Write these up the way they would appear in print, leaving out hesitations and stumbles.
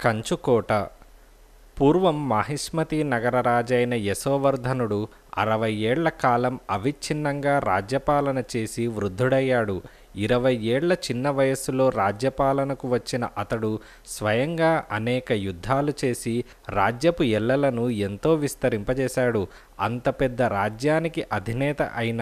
కంచుకోట. పూర్వం మాహిష్మతి నగరరాజైన యశోవర్ధనుడు 60 ఏళ్ల కాలం అవిచ్ఛిన్నంగా రాజ్యపాలన చేసి వృద్ధుడయ్యాడు. 20 ఏళ్ల చిన్న వయస్సులో రాజ్యపాలనకు వచ్చిన అతడు స్వయంగా అనేక యుద్ధాలు చేసి రాజ్యపు ఎల్లలను ఎంతో విస్తరింపజేశాడు. అంత పెద్ద రాజ్యానికి అధినేత అయిన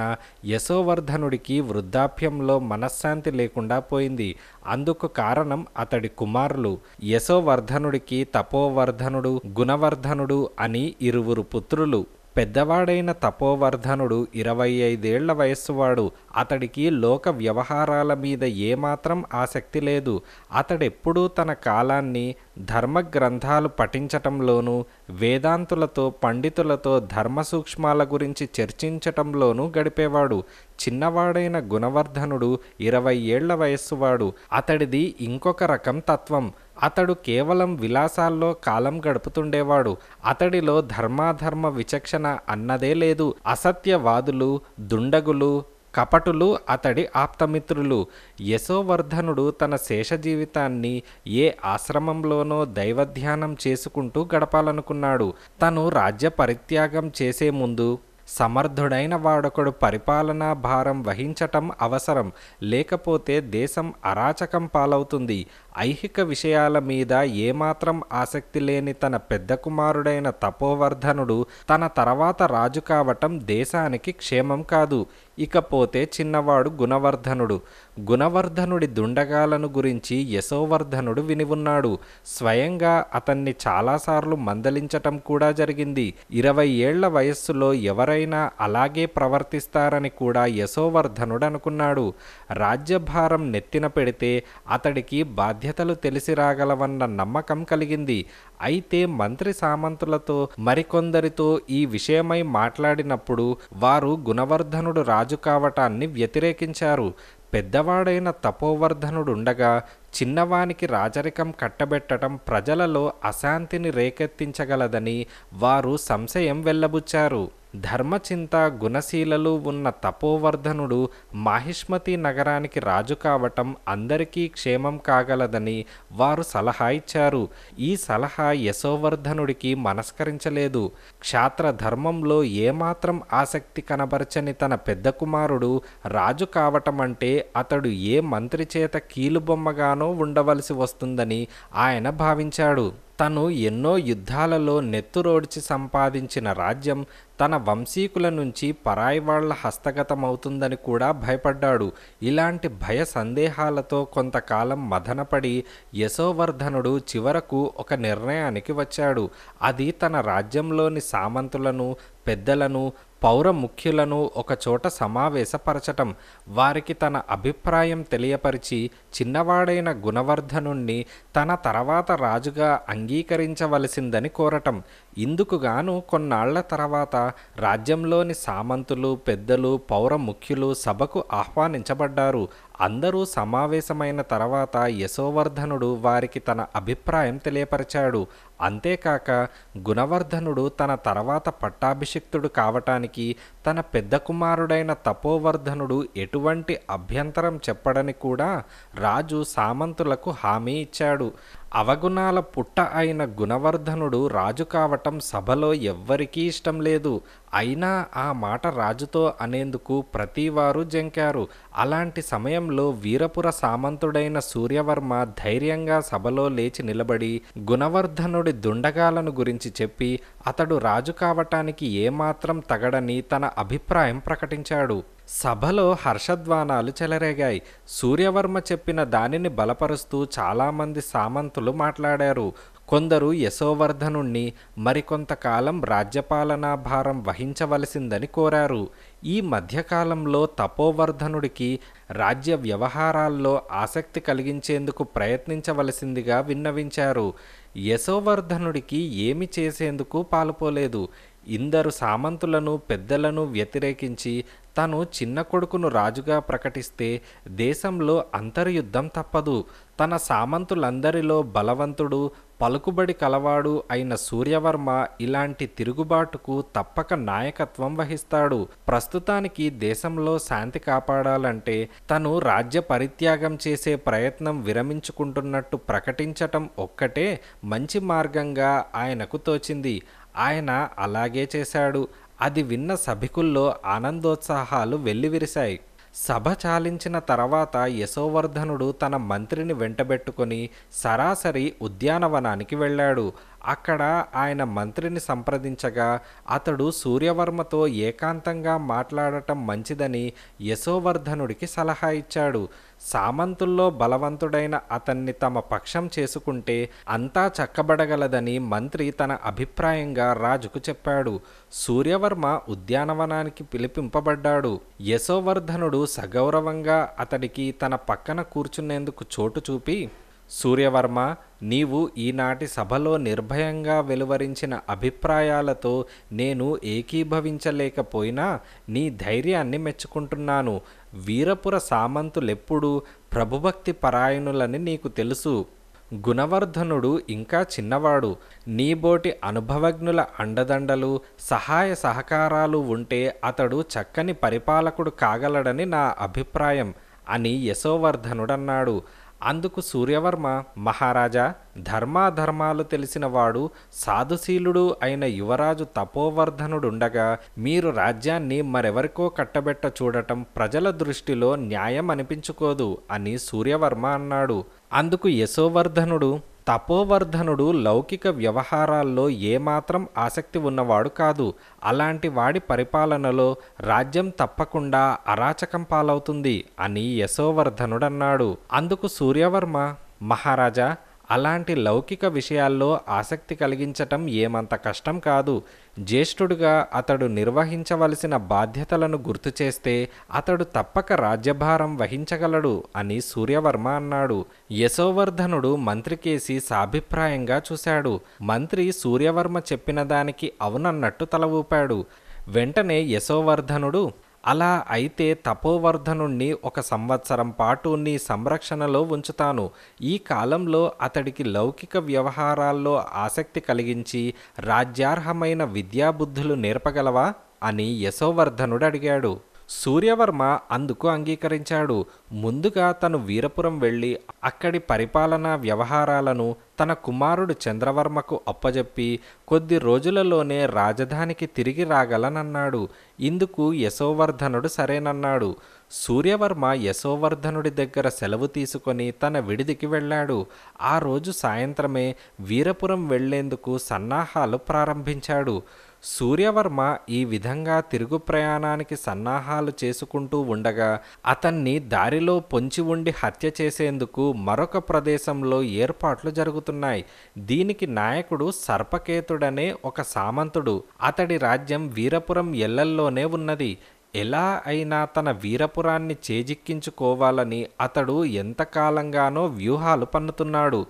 యశోవర్ధనుడికి వృద్ధాప్యంలో మనశ్శాంతి లేకుండా పోయింది. అందుకు కారణం అతడి కుమారులు. యశోవర్ధనుడికి తపోవర్ధనుడు, గుణవర్ధనుడు అని ఇరువురు పుత్రులు. పెద్దవాడైన తపోవర్ధనుడు 25 ఏళ్ల వయస్సువాడు. అతడికి లోక వ్యవహారాల మీద ఏమాత్రం ఆసక్తి లేదు. అతడెప్పుడూ తన కాలాన్ని ధర్మగ్రంథాలు పఠించటంలోనూ, వేదాంతులతో పండితులతో ధర్మ సూక్ష్మాల గురించి చర్చించటంలోనూ గడిపేవాడు. చిన్నవాడైన గుణవర్ధనుడు 20 ఏళ్ల వయస్సువాడు. అతడిది ఇంకొక రకం తత్వం. అతడు కేవలం విలాసాల్లో కాలం గడుపుతుండేవాడు. అతడిలో ధర్మాధర్మ విచక్షణ అన్నదే లేదు. అసత్యవాదులు, దుండగులు, కపటులు అతడి ఆప్తమిత్రులు. యశోవర్ధనుడు తన శేష జీవితాన్ని ఏ ఆశ్రమంలోనో దైవధ్యానం చేసుకుంటూ గడపాలనుకున్నాడు. తను రాజ్య పరిత్యాగం చేసే ముందు సమర్థుడైన వాడొకడు పరిపాలనా భారం వహించటం అవసరం. లేకపోతే దేశం అరాచకం పాలవుతుంది. ఐహిక విషయాల మీద ఏమాత్రం ఆసక్తి లేని తన పెద్ద కుమారుడైన తపోవర్ధనుడు తన తర్వాత రాజు కావటం దేశానికి క్షేమం కాదు. ఇకపోతే చిన్నవాడు గుణవర్ధనుడు. గుణవర్ధనుడి దుండగాలను గురించి యశోవర్ధనుడు విని ఉన్నాడు. స్వయంగా అతన్ని చాలాసార్లు మందలించటం కూడా జరిగింది. 20 ఏళ్ల వయస్సులో ఎవరైనా అలాగే ప్రవర్తిస్తారని కూడా యశోవర్ధనుడు అనుకున్నాడు. రాజ్యభారం నెత్తిన పెడితే అతడికి బాధ్యతలు తెలిసి రాగలవన్న నమ్మకం కలిగింది. అయితే మంత్రి సామంతులతో మరికొందరితో ఈ విషయమై మాట్లాడినప్పుడు వారు గుణవర్ధనుడు రాజు కావటాన్ని వ్యతిరేకించారు. పెద్దవాడైన తపోవర్ధనుడుండగా చిన్నవానికి రాజరికం కట్టబెట్టడం ప్రజలలో అశాంతిని రేకెత్తించగలదని వారు సంశయం వెల్లబుచ్చారు. ధర్మచింత, గుణశీలలు ఉన్న తపోవర్ధనుడు మాహిష్మతి నగరానికి రాజు కావటం అందరికీ క్షేమం కాగలదని వారు సలహా ఇచ్చారు. ఈ సలహా యశోవర్ధనుడికి మనస్కరించలేదు. క్షాత్ర ధర్మంలో ఏమాత్రం ఆసక్తి కనబరచని తన పెద్ద కుమారుడు రాజు కావటమంటే అతడు ఏ మంత్రి చేత కీలుబొమ్మగానో ఉండవలసి వస్తుందని ఆయన భావించాడు. తను ఎన్నో యుద్ధాలలో నెత్తురోడ్చి సంపాదించిన రాజ్యం తన వంశీకుల నుంచి పరాయి వాళ్ల హస్తగతమవుతుందని కూడా భయపడ్డాడు. ఇలాంటి భయ సందేహాలతో కొంతకాలం మదనపడి యశోవర్ధనుడు చివరకు ఒక నిర్ణయానికి వచ్చాడు. అది తన రాజ్యంలోని సామంతులను, పెద్దలను, పౌర ముఖ్యులను ఒకచోట సమావేశపరచటం, వారికి తన అభిప్రాయం తెలియపరిచి చిన్నవాడైన గుణవర్ధనుణ్ణి తన తర్వాత రాజుగా అంగీకరించవలసిందని కోరటం. ఇందుకుగాను కొన్నాళ్ల తర్వాత రాజ్యంలోని సామంతులు, పెద్దలు, పౌర ముఖ్యులు సభకు ఆహ్వానించబడ్డారు. అందరూ సమావేశమైన తర్వాత యశోవర్ధనుడు వారికి తన అభిప్రాయం తెలియపరిచాడు. అంతేకాక గుణవర్ధనుడు తన తర్వాత పట్టాభిషిక్తుడు కావటానికి తన పెద్ద కుమారుడైన తపోవర్ధనుడు ఎటువంటి అభ్యంతరం చెప్పడని కూడా రాజు సామంతులకు హామీ ఇచ్చాడు. అవగుణాల పుట్ట అయిన గుణవర్ధనుడు రాజు కావటం సభలో ఎవ్వరికీ ఇష్టం లేదు. అయినా ఆ మాట రాజుతో అనేందుకు ప్రతివారు జంకారు. అలాంటి సమయంలో వీరపుర సామంతుడైన సూర్యవర్మ ధైర్యంగా సభలో లేచి నిలబడి గుణవర్ధనుడి దుండగాలను గురించి చెప్పి అతడు రాజు కావటానికి ఏమాత్రం తగడని తన అభిప్రాయం ప్రకటించాడు. సభలో హర్షధ్వానాలు చెలరేగాయి. సూర్యవర్మ చెప్పిన దానిని బలపరుస్తూ చాలామంది సామంతులు మాట్లాడారు. కొందరు యశోవర్ధనుణ్ణి మరికొంతకాలం రాజ్యపాలనా భారం వహించవలసిందని కోరారు. ఈ మధ్యకాలంలో తపోవర్ధనుడికి రాజ్య వ్యవహారాల్లో ఆసక్తి కలిగించేందుకు ప్రయత్నించవలసిందిగా విన్నవించారు. యశోవర్ధనుడికి ఏమి చేసేందుకు పాలుపోలేదు. ఇందరు సామంతులను, పెద్దలను వ్యతిరేకించి తను చిన్న కొడుకును రాజుగా ప్రకటిస్తే దేశంలో అంతర్యుద్ధం తప్పదు. తన సామంతులందరిలో బలవంతుడు, పలుకుబడి కలవాడు అయిన సూర్యవర్మ ఇలాంటి తిరుగుబాటుకు తప్పక నాయకత్వం వహిస్తాడు. ప్రస్తుతానికి దేశంలో శాంతి కాపాడాలంటే తను రాజ్య పరిత్యాగం చేసే ప్రయత్నం విరమించుకుంటున్నట్టు ప్రకటించటం ఒక్కటే మంచి మార్గంగా ఆయనకు తోచింది. ఆయన అలాగే చేశాడు. అది విన్న సభికుల్లో ఆనందోత్సాహాలు వెల్లివిరిశాయి. సభ చాలించిన తర్వాత యశోవర్ధనుడు తన మంత్రిని వెంటబెట్టుకొని సరాసరి ఉద్యానవనానికి వెళ్ళాడు. అక్కడ ఆయన మంత్రిని సంప్రదించగా అతడు సూర్యవర్మతో ఏకాంతంగా మాట్లాడటం మంచిదని యశోవర్ధనుడికి సలహా ఇచ్చాడు. సామంతుల్లో బలవంతుడైన అతన్ని తమ పక్షం చేసుకుంటే అంతా చక్కబడగలదని మంత్రి తన అభిప్రాయంగా రాజుకు చెప్పాడు. సూర్యవర్మ ఉద్యానవనానికి పిలిపింపబడ్డాడు. యశోవర్ధనుడు సగౌరవంగా అతడికి తన పక్కన కూర్చునేందుకు చోటు చూపి, సూర్యవర్మ, నీవు ఈనాటి సభలో నిర్భయంగా వెలువరించిన అభిప్రాయాలతో నేను ఏకీభవించలేకపోయినా నీ ధైర్యాన్ని మెచ్చుకుంటున్నాను. వీరపుర సామంతులెప్పుడూ ప్రభుభక్తి పరాయణులని నీకు తెలుసు. గుణవర్ధనుడు ఇంకా చిన్నవాడు. నీబోటి అనుభవజ్ఞుల అండదండలు, సహాయ సహకారాలు ఉంటే అతడు చక్కని పరిపాలకుడు కాగలడని నా అభిప్రాయం అని యశోవర్ధనుడన్నాడు. అందుకు సూర్యవర్మ, మహారాజా, ధర్మాధర్మాలు తెలిసినవాడు, సాధుశీలుడు అయిన యువరాజు తపోవర్ధనుడుండగా మీరు రాజ్యాన్ని మరెవరికో కట్టబెట్ట చూడటం ప్రజల దృష్టిలో న్యాయం అనిపించుకోదు అని సూర్యవర్మ అన్నాడు. అందుకు యశోవర్ధనుడు, తపోవర్ధనుడు లౌకిక వ్యవహారాల్లో ఏమాత్రం ఆసక్తి ఉన్నవాడు కాదు. అలాంటి వాడి పరిపాలనలో రాజ్యం తప్పకుండా అరాచకం పాలవుతుంది అని యశోవర్ధనుడన్నాడు. అందుకు సూర్యవర్మ, మహారాజా, అలాంటి లౌకిక విషయాల్లో ఆసక్తి కలిగించటం ఏమంత కష్టం కాదు. జ్యేష్ఠుడుగా అతడు నిర్వహించవలసిన బాధ్యతలను గుర్తు చేస్తే అతడు తప్పక రాజ్యభారం వహించగలడు అని సూర్యవర్మ అన్నాడు. యశోవర్ధనుడు మంత్రికేసి సాభిప్రాయంగా చూశాడు. మంత్రి సూర్యవర్మ చెప్పిన దానికి అవునన్నట్టు తల ఊపాడు. వెంటనే యశోవర్ధనుడు, అలా అయితే తపోవర్ధనుణ్ణి 1 సంవత్సరం పాటు నీ సంరక్షణలో ఉంచుతాను. ఈ కాలంలో అతడికి లౌకిక వ్యవహారాల్లో ఆసక్తి కలిగించి రాజ్యార్హమైన విద్యాబుద్ధులు నేర్పగలవా అని యశోవర్ధనుడు అడిగాడు. సూర్యవర్మ అందుకు అంగీకరించాడు. ముందుగా తను వీరపురం వెళ్ళి అక్కడి పరిపాలనా వ్యవహారాలను తన కుమారుడు చంద్రవర్మకు అప్పజెప్పి కొద్ది రోజులలోనే రాజధానికి తిరిగి రాగలనన్నాడు. ఇందుకు యశోవర్ధనుడు సరేనన్నాడు. సూర్యవర్మ యశోవర్ధనుడి దగ్గర సెలవు తీసుకొని తన విడిదికి వెళ్ళాడు. ఆ రోజు సాయంత్రమే వీరపురం వెళ్లేందుకు సన్నాహాలు ప్రారంభించాడు. సూర్యవర్మ ఈ విధంగా తిరుగు ప్రయాణానికి సన్నాహాలు చేసుకుంటూ ఉండగా అతన్ని దారిలో పొంచి ఉండి హత్య చేసేందుకు మరొక ప్రదేశంలో ఏర్పాట్లు జరుగుతున్నాయి. దీనికి నాయకుడు సర్పకేతుడనే ఒక సామంతుడు. అతడి రాజ్యం వీరపురం ఎల్లల్లోనే ఉన్నది. ఎలా అయినా తన వీరపురాన్ని చేజిక్కించుకోవాలని అతడు ఎంతకాలంగానో వ్యూహాలు పన్నుతున్నాడు.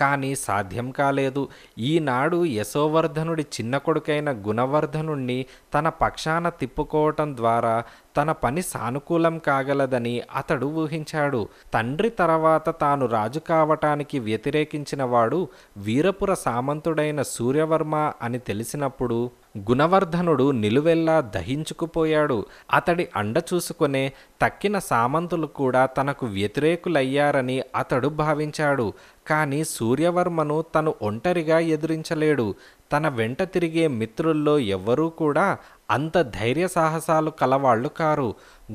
కానీ సాధ్యం కాలేదు. ఈనాడు యశోవర్ధనుడి చిన్న కొడుకైన గుణవర్ధనుణ్ణి తన పక్షాన తిప్పుకోవటం ద్వారా తన పని సానుకూలం కాగలదని అతడు ఊహించాడు. తండ్రి తర్వాత తాను రాజు కావటానికి వ్యతిరేకించిన వాడు వీరపుర సామంతుడైన సూర్యవర్మ అని తెలిసినప్పుడు గుణవర్ధనుడు నిలువెల్లా దహించుకుపోయాడు. అతడి అండ చూసుకునే తక్కిన సామంతులు కూడా తనకు వ్యతిరేకులయ్యారని అతడు భావించాడు. కానీ సూర్యవర్మను తను ఒంటరిగా ఎదురించలేడు. తన వెంట తిరిగే మిత్రుల్లో ఎవ్వరూ కూడా అంత ధైర్య సాహసాలు కలవాళ్లు కారు.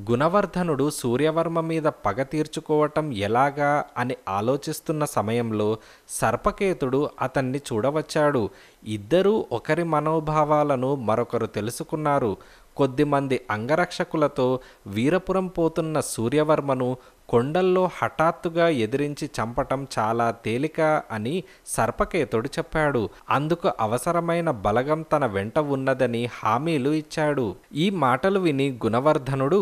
గుణవర్ధనుడు సూర్యవర్మ మీద పగ తీర్చుకోవటం ఎలాగా అని ఆలోచిస్తున్న సమయంలో సర్పకేతుడు అతన్ని చూడవచ్చాడు. ఇద్దరూ ఒకరి మనోభావాలను మరొకరు తెలుసుకున్నారు. కొద్దిమంది అంగరక్షకులతో వీరపురం పోతున్న సూర్యవర్మను కొండల్లో హఠాత్తుగా ఎదిరించి చంపటం చాలా తేలిక అని సర్పకేతుడు చెప్పాడు. అందుకు అవసరమైన బలగం తన వెంట ఉన్నదని హామీలు ఇచ్చాడు. ఈ మాటలు విని గుణవర్ధనుడు,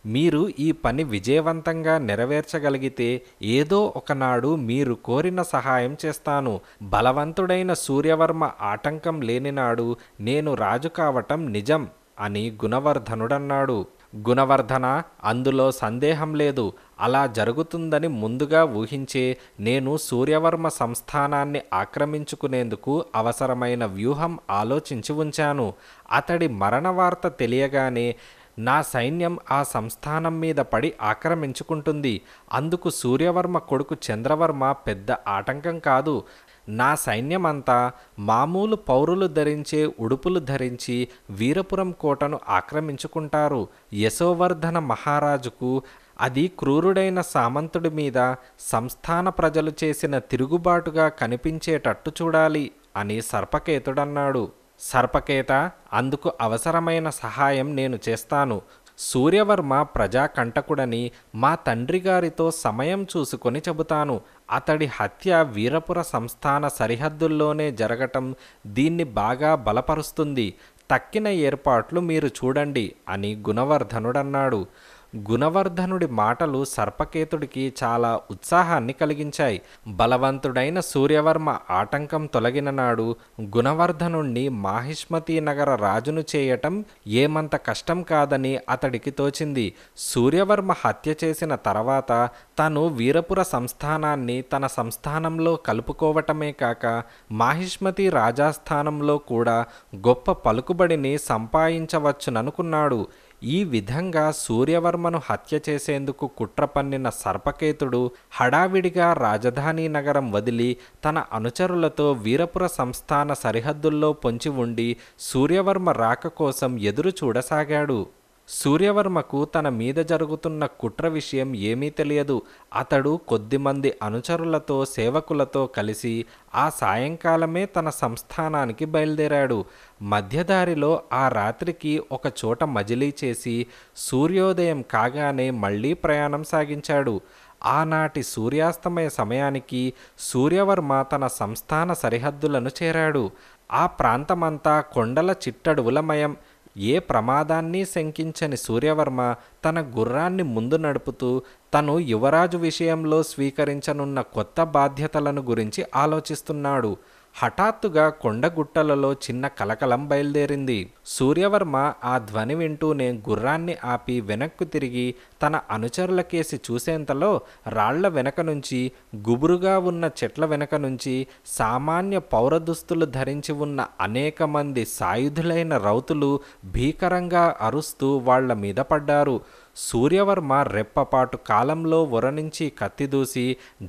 మీరు ఈ పని విజయవంతంగా నెరవేర్చగలిగితే ఏదో ఒకనాడు మీరు కోరిన సహాయం చేస్తాను. బలవంతుడైన సూర్యవర్మ ఆటంకం లేనినాడు నేను రాజు కావటం నిజం అని గుణవర్ధనుడన్నాడు. గుణవర్ధన, అందులో సందేహం లేదు. అలా జరుగుతుందని ముందుగా ఊహించే నేను సూర్యవర్మ సంస్థానాన్ని ఆక్రమించుకునేందుకు అవసరమైన వ్యూహం ఆలోచించి ఉంచాను. అతడి మరణ వార్త తెలియగానే నా సైన్యం ఆ సంస్థానం మీద పడి ఆక్రమించుకుంటుంది. అందుకు సూర్యవర్మ కొడుకు చంద్రవర్మ పెద్ద ఆటంకం కాదు. నా సైన్యమంతా మామూలు పౌరులు ధరించే ఉడుపులు ధరించి వీరపురం కోటను ఆక్రమించుకుంటారు. యశోవర్ధన మహారాజుకు అది క్రూరుడైన సామంతుడి మీద సంస్థాన ప్రజలు చేసిన తిరుగుబాటుగా కనిపించేటట్టు చూడాలి అని సర్పకేతుడన్నాడు. సర్పకేత, అందుకు అవసరమైన సహాయం నేను చేస్తాను. సూర్యవర్మ ప్రజాకంటకుడని మా తండ్రి గారితో సమయం చూసుకొని చెబుతాను. అతడి హత్య వీరపుర సంస్థాన సరిహద్దుల్లోనే జరగటం దీన్ని బాగా బలపరుస్తుంది. తక్కిన ఏర్పాట్లు మీరు చూడండి అని గుణవర్ధనుడన్నాడు. గుణవర్ధనుడి మాటలు సర్పకేతుడికి చాలా ఉత్సాహాన్ని కలిగించాయి. బలవంతుడైన సూర్యవర్మ ఆటంకం తొలగిన నాడు గుణవర్ధనుణ్ణి మాహిష్మతీ నగర రాజును చేయటం ఏమంత కష్టం కాదని అతడికి తోచింది. సూర్యవర్మ హత్య చేసిన తర్వాత తను వీరపుర సంస్థానాన్ని తన సంస్థానంలో కలుపుకోవటమే కాక మాహిష్మతి రాజాస్థానంలో కూడా గొప్ప పలుకుబడిని సంపాదించవచ్చుననుకున్నాడు. ఈ విధంగా సూర్యవర్మను హత్య చేసేందుకు కుట్ర పన్నిన సర్పకేతుడు హడావిడిగా రాజధాని నగరం వదిలి తన అనుచరులతో వీరపుర సంస్థాన సరిహద్దుల్లో పొంచి ఉండి సూర్యవర్మ రాక కోసం ఎదురు చూడసాగాడు. సూర్యవర్మకు తన మీద జరుగుతున్న కుట్ర విషయం ఏమీ తెలియదు. అతడు కొద్దిమంది అనుచరులతో సేవకులతో కలిసి ఆ సాయంకాలమే తన సంస్థానానికి బయలుదేరాడు. మధ్యదారిలో ఆ రాత్రికి ఒక చోట మజిలీ చేసి సూర్యోదయం కాగానే మళ్లీ ప్రయాణం సాగించాడు. ఆనాటి సూర్యాస్తమయ సమయానికి సూర్యవర్మ తన సంస్థాన సరిహద్దులను చేరాడు. ఆ ప్రాంతమంతా కొండల చిట్టడువులమయం. ఏ ప్రమాదాన్ని శంకించని సూర్యవర్మ తన గుర్రాన్ని ముందు నడుపుతూ తను యువరాజు విషయంలో స్వీకరించనున్న కొత్త బాధ్యతలను గురించి ఆలోచిస్తున్నాడు. హఠాత్తుగా కొండగుట్టలలో చిన్న కలకలం బయలుదేరింది. సూర్యవర్మ ఆ ధ్వని వింటూనే గుర్రాన్ని ఆపి వెనక్కు తిరిగి తన అనుచరులకేసి చూసేంతలో రాళ్ల వెనక నుంచి, గుబురుగా ఉన్న చెట్ల వెనక నుంచి సామాన్య పౌరదుస్తులు ధరించి ఉన్న అనేక మంది సాయుధులైన రౌతులు భీకరంగా అరుస్తూ వాళ్ల మీద పడ్డారు. సూర్యవర్మ రెప్పపాటు కాలంలో ఒరనించి కత్తిదూసి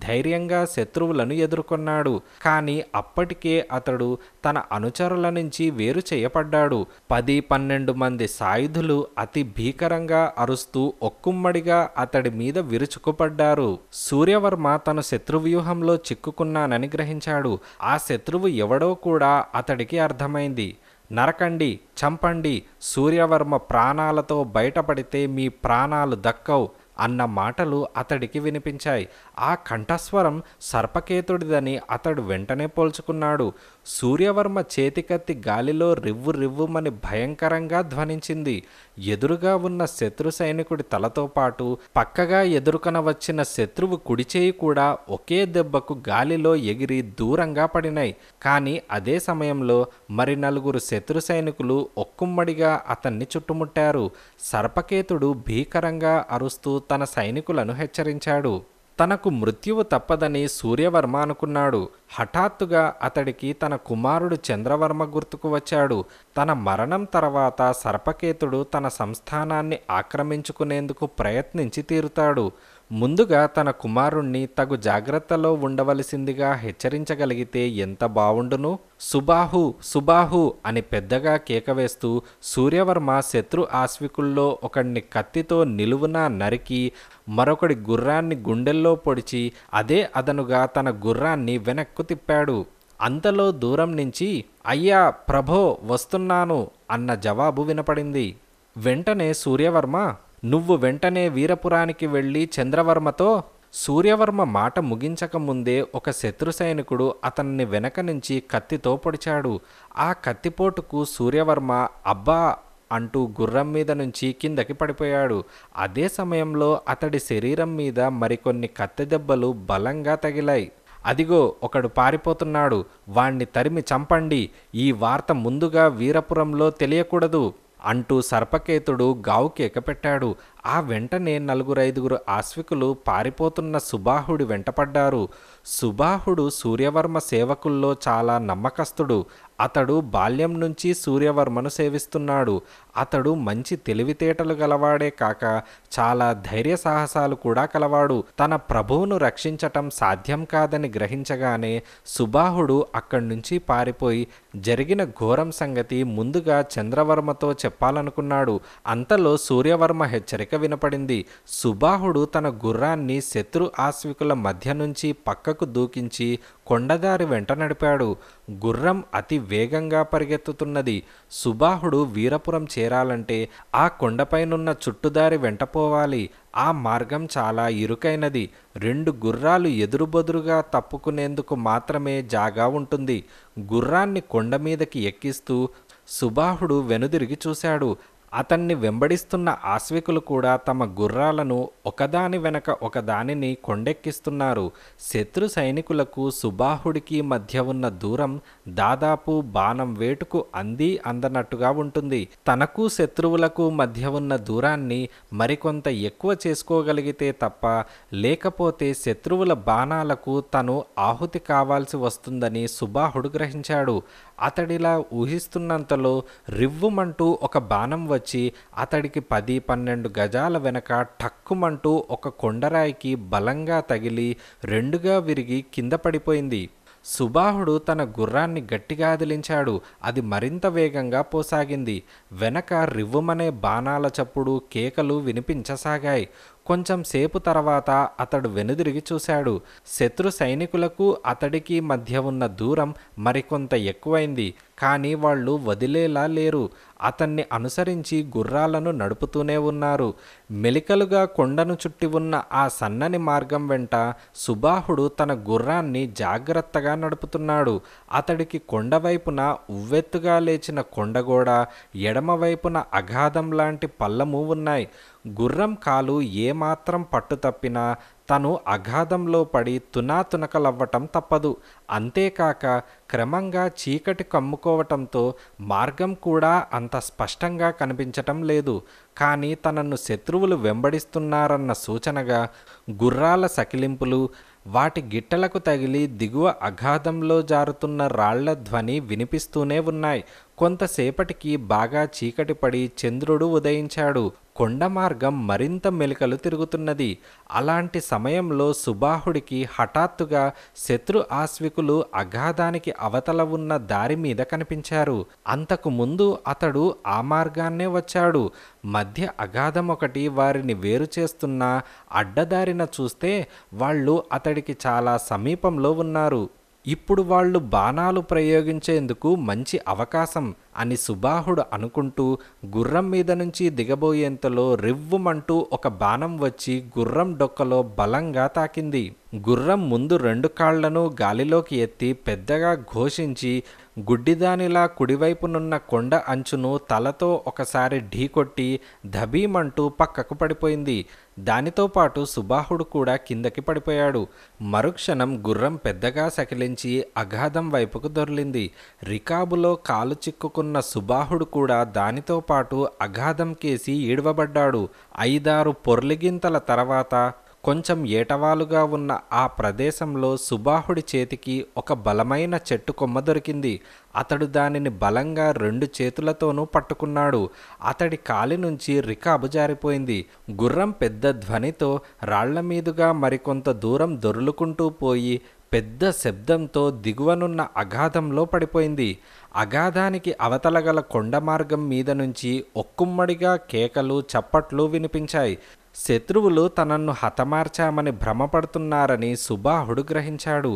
ధైర్యంగా శత్రువులను ఎదుర్కొన్నాడు. కానీ అప్పటికే అతడు తన అనుచరుల నుంచి వేరు చేయబడ్డాడు. 10-12 మంది సాయుధులు అతి భీకరంగా అరుస్తూ ఒక్కుమ్మడిగా అతడి మీద విరుచుకుపడ్డారు. సూర్యవర్మ తన శత్రువ్యూహంలో చిక్కుకున్నానని గ్రహించాడు. ఆ శత్రువు ఎవడో కూడా అతడికి అర్థమైంది. నరకండి, చంపండి, సూర్యవర్మ ప్రాణాలతో బయటపడితే మీ ప్రాణాలు దక్కవు అన్న మాటలు అతడికి వినిపించాయి. ఆ కంఠస్వరం సర్పకేతుడిదని అతడు వెంటనే పోల్చుకున్నాడు. సూర్యవర్మ చేతికత్తి గాలిలో రివ్వు రివ్వుమని భయంకరంగా ధ్వనించింది. ఎదురుగా ఉన్న శత్రు సైనికుడి తలతో పాటు పక్కగా ఎదుర్కొన వచ్చిన శత్రువు కుడిచేయి కూడా ఒకే దెబ్బకు గాలిలో ఎగిరి దూరంగా పడినాయి. కానీ అదే సమయంలో మరి 4 శత్రు సైనికులు ఒక్కుమ్మడిగా అతన్ని చుట్టుముట్టారు. సర్పకేతుడు భీకరంగా అరుస్తూ తన సైనికులను హెచ్చరించాడు. తనకు మృత్యువు తప్పదని సూర్యవర్మ అనుకున్నాడు. హఠాత్తుగా అతడికి తన కుమారుడు చంద్రవర్మ గుర్తుకు వచ్చాడు. తన మరణం తర్వాత సర్పకేతుడు తన సంస్థానాన్ని ఆక్రమించుకునేందుకు ప్రయత్నించి తీరుతాడు. ముందుగా తన కుమారుణ్ణి తగు జాగ్రత్తలో ఉండవలసిందిగా హెచ్చరించగలిగితే ఎంత బావుండును. సుబాహు, సుబాహు అని పెద్దగా కేకవేస్తూ సూర్యవర్మ శత్రు ఆశ్వికుల్లో ఒకడిని కత్తితో నిలువునా నరికి మరొకడి గుర్రాన్ని గుండెల్లో పొడిచి అదే అదనుగా తన గుర్రాన్ని వెనక్కు తిప్పాడు. అంతలో దూరం నుంచి అయ్యా ప్రభో వస్తున్నాను అన్న జవాబు వినపడింది. వెంటనే సూర్యవర్మ నువ్వు వెంటనే వీరపురానికి వెళ్ళి చంద్రవర్మతో సూర్యవర్మ మాట ముగించకముందే ఒక శత్రు సైనికుడు అతన్ని వెనక నుంచి కత్తితో పొడిచాడు. ఆ కత్తిపోటుకు సూర్యవర్మ అబ్బా అంటూ గుర్రం మీద నుంచి కిందకి పడిపోయాడు. అదే సమయంలో అతడి శరీరం మీద మరికొన్ని కత్తి దెబ్బలు బలంగా తగిలాయి. అదిగో ఒకడు పారిపోతున్నాడు, వాణ్ణి తరిమి చంపండి. ఈ వార్త ముందుగా వీరపురంలో తెలియకూడదు. అంటూ సర్పకేతుడు గావు కేకపెట్టాడు. ఆ వెంటనే నలుగురైదుగురు ఆశ్వికులు పారిపోతున్న సుబాహుడి వెంటపడ్డారు. సుబాహుడు సూర్యవర్మ సేవకుల్లో చాలా నమ్మకస్తుడు. అతడు బాల్యం నుంచి సూర్యవర్మను సేవిస్తున్నాడు. అతడు మంచి తెలివితేటలు గలవాడే కాక చాలా ధైర్య సాహసాలు కూడా కలవాడు. తన ప్రభువును రక్షించటం సాధ్యం కాదని గ్రహించగానే సుబాహుడు అక్కడి నుంచి పారిపోయి జరిగిన ఘోరం సంగతి ముందుగా చంద్రవర్మతో చెప్పాలనుకున్నాడు. అంతలో సూర్యవర్మ హెచ్చరిక వినపడింది. సుబాహుడు తన గుర్రాన్ని శత్రు ఆశ్వికుల మధ్య నుంచి పక్కకు దూకించి కొండదారి వెంట నడిపాడు. గుర్రం అతి వేగంగా పరిగెత్తుతున్నది. సుబాహుడు వీరపురం చేరాలంటే ఆ కొండపైనున్న చుట్టుదారి వెంట పోవాలి. ఆ మార్గం చాలా ఇరుకైనది. 2 గుర్రాలు ఎదురుబొదురుగా తప్పుకునేందుకు మాత్రమే జాగా ఉంటుంది. గుర్రాన్ని కొండ మీదకి ఎక్కిస్తూ సుబాహుడు వెనుదిరిగి చూశాడు. అతన్ని వెంబడిస్తున్న ఆశ్వికులు కూడా తమ గుర్రాలను ఒకదాని వెనక ఒకదానిని కొండెక్కిస్తున్నారు. శత్రు సైనికులకు సుబాహుడికి మధ్య ఉన్న దూరం దాదాపు బాణం వేటుకు అందనట్టుగా ఉంటుంది. తనకు శత్రువులకు మధ్య ఉన్న దూరాన్ని మరికొంత ఎక్కువ చేసుకోగలిగితే తప్ప, లేకపోతే శత్రువుల బాణాలకు తను ఆహుతి కావాల్సి వస్తుందని సుబాహుడు గ్రహించాడు. అతడిలా ఊహిస్తున్నంతలో రివ్వుమంటూ ఒక బాణం వచ్చి అతడికి 10-12 గజాల వెనక ఠక్కుమంటూ ఒక కొండరాయికి బలంగా తగిలి 2గా విరిగి కింద పడిపోయింది. సుబాహుడు తన గుర్రాన్ని గట్టిగా అదిలించాడు. అది మరింత వేగంగా పోసాగింది. వెనక రివ్వుమనే బాణాల చప్పుడు కేకలు వినిపించసాగాయి. కొంచెం సేపు తర్వాత అతడు వెనుదిరిగి చూశాడు. శత్రు సైనికులకు అతడికి మధ్య ఉన్న దూరం మరికొంత ఎక్కువైంది. కానీ వాళ్ళు వదిలేలా లేరు. అతన్ని అనుసరించి గుర్రాలను నడుపుతూనే ఉన్నారు. మెలికలుగా కొండను చుట్టి ఉన్న ఆ సన్నని మార్గం వెంట సుబాహుడు తన గుర్రాన్ని జాగ్రత్తగా నడుపుతున్నాడు. అతడికి కొండవైపున ఉవ్వెత్తుగా లేచిన కొండగోడ, ఎడమవైపున అగాధం లాంటి పల్లము ఉన్నాయి. గుర్రం కాలు ఏమాత్రం పట్టుతప్పినా తను అగాధంలో పడి తునాతునకలవ్వటం తప్పదు. అంతేకాక క్రమంగా చీకటి కమ్ముకోవటంతో మార్గం కూడా అంత స్పష్టంగా కనిపించటం లేదు. కానీ తనను శత్రువులు వెంబడిస్తున్నారన్న సూచనగా గుర్రాల సకిలింపులు, వాటి గిట్టలకు తగిలి దిగువ అగాధంలో జారుతున్న రాళ్ల ధ్వని వినిపిస్తూనే ఉన్నాయి. కొంతసేపటికి బాగా చీకటి పడి చంద్రుడు ఉదయించాడు. కొండ మార్గం మరింత మెలికలు తిరుగుతున్నది. అలాంటి సమయంలో సుబాహుడికి హఠాత్తుగా శత్రు ఆశ్వికులు అగాధానికి అవతల ఉన్న దారి మీద కనిపించారు. అంతకు ముందు అతడు ఆ మార్గాన్నే వచ్చాడు. మధ్య అగాధం ఒకటి వారిని వేరు చేస్తున్న అడ్డదారిన చూస్తే వాళ్ళు అతడికి చాలా సమీపంలో ఉన్నారు. ఇప్పుడు వాళ్ళు బాణాలు ప్రయోగించేందుకు మంచి అవకాశం అని సుబాహుడు అనుకుంటూ గుర్రం మీద నుంచి దిగబోయేంతలో రివ్వుమంటూ ఒక బాణం వచ్చి గుర్రం డొక్కలో బలంగా తాకింది. గుర్రం ముందు 2 కాళ్లను గాలిలోకి ఎత్తి పెద్దగా ఘోషించి గుడ్డిదానిలా కుడివైపునున్న కొండ అంచును తలతో ఒకసారి ఢీకొట్టి ధబీమంటూ పక్కకు పడిపోయింది. దానితో పాటు సుబాహుడు కూడా కిందకి పడిపోయాడు. మరుక్షణం గుర్రం పెద్దగా సకిలించి అగాధం వైపుకు దొర్లింది. రికాబులో కాలు చిక్కుకున్న సుబాహుడు కూడా దానితో పాటు అగాధం కేసి ఈడ్వబడ్డాడు. 5-6 పొర్లిగింతల తర్వాత కొంచెం ఏటవాలుగా ఉన్న ఆ ప్రదేశంలో సుబాహుడి చేతికి ఒక బలమైన చెట్టు కొమ్మ దొరికింది. అతడు దానిని బలంగా 2 చేతులతోనూ పట్టుకున్నాడు. అతడి కాలి నుంచి రికాబు జారిపోయింది. గుర్రం పెద్ద ధ్వనితో రాళ్ల మీదుగా మరికొంత దూరం దొర్లుకుంటూ పోయి పెద్ద శబ్దంతో దిగువనున్న అగాధంలో పడిపోయింది. అగాధానికి అవతలగల కొండ మార్గం మీద నుంచి ఒక్కుమ్మడిగా కేకలు, చప్పట్లు వినిపించాయి. శత్రువులు తనను హతమార్చామని భ్రమపడుతున్నారని సుబాహుడు గ్రహించాడు.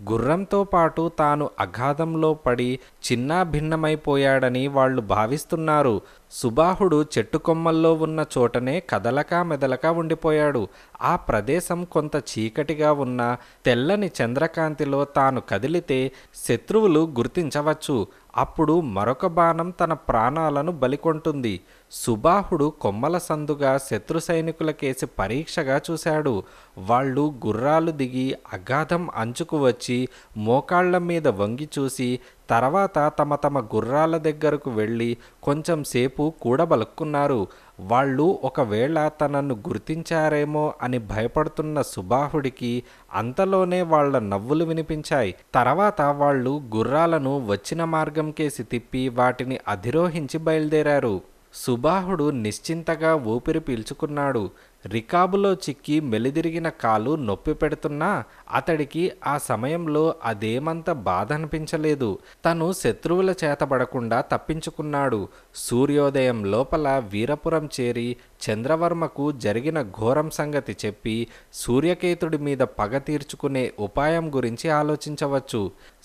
గుర్రంతో పాటు తాను అగాధంలో పడి చిన్నాభిన్నమైపోయాడని వాళ్ళు భావిస్తున్నారు. సుబాహుడు చెట్టు కొమ్మల్లో ఉన్న చోటనే కదలక మెదలక ఉండిపోయాడు. ఆ ప్రదేశం కొంత చీకటిగా ఉన్న తెల్లని చంద్రకాంతిలో తాను కదిలితే శత్రువులు గుర్తించవచ్చు. అప్పుడు మరొక బాణం తన ప్రాణాలను బలికొంటుంది. సుబాహుడు కొమ్మల సందుగా శత్రు సైనికులకేసి పరీక్షగా చూశాడు. వాళ్ళు గుర్రాలు దిగి అగాధం అంచుకు వచ్చి మోకాళ్ల మీద వంగి చూసి తర్వాత తమ తమ గుర్రాల దగ్గరకు వెళ్ళి కొంచెం సేపు కూడబలుక్కున్నారు. వాళ్ళు ఒకవేళ తనను గుర్తించారేమో అని భయపడుతున్న సుబాహుడికి అంతలోనే వాళ్ళ నవ్వులు వినిపించాయి. తర్వాత వాళ్ళు గుర్రాలను వచ్చిన మార్గం కేసి తిప్పి వాటిని అధిరోహించి బయలుదేరారు. సుబాహుడు నిశ్చింతగా ఊపిరి పీల్చుకున్నాడు. రికాబులో చిక్కి మెలిదిరిగిన కాలు నొప్పి పెడుతున్నా అతడికి ఆ సమయంలో అదేమంత బాధ అనిపించలేదు. తను శత్రువుల చేతబడకుండా తప్పించుకున్నాడు. సూర్యోదయం లోపల వీరపురం చేరి చంద్రవర్మకు జరిగిన ఘోరం సంగతి చెప్పి సూర్యకేతుడి మీద పగ తీర్చుకునే ఉపాయం గురించి ఆలోచించవచ్చు.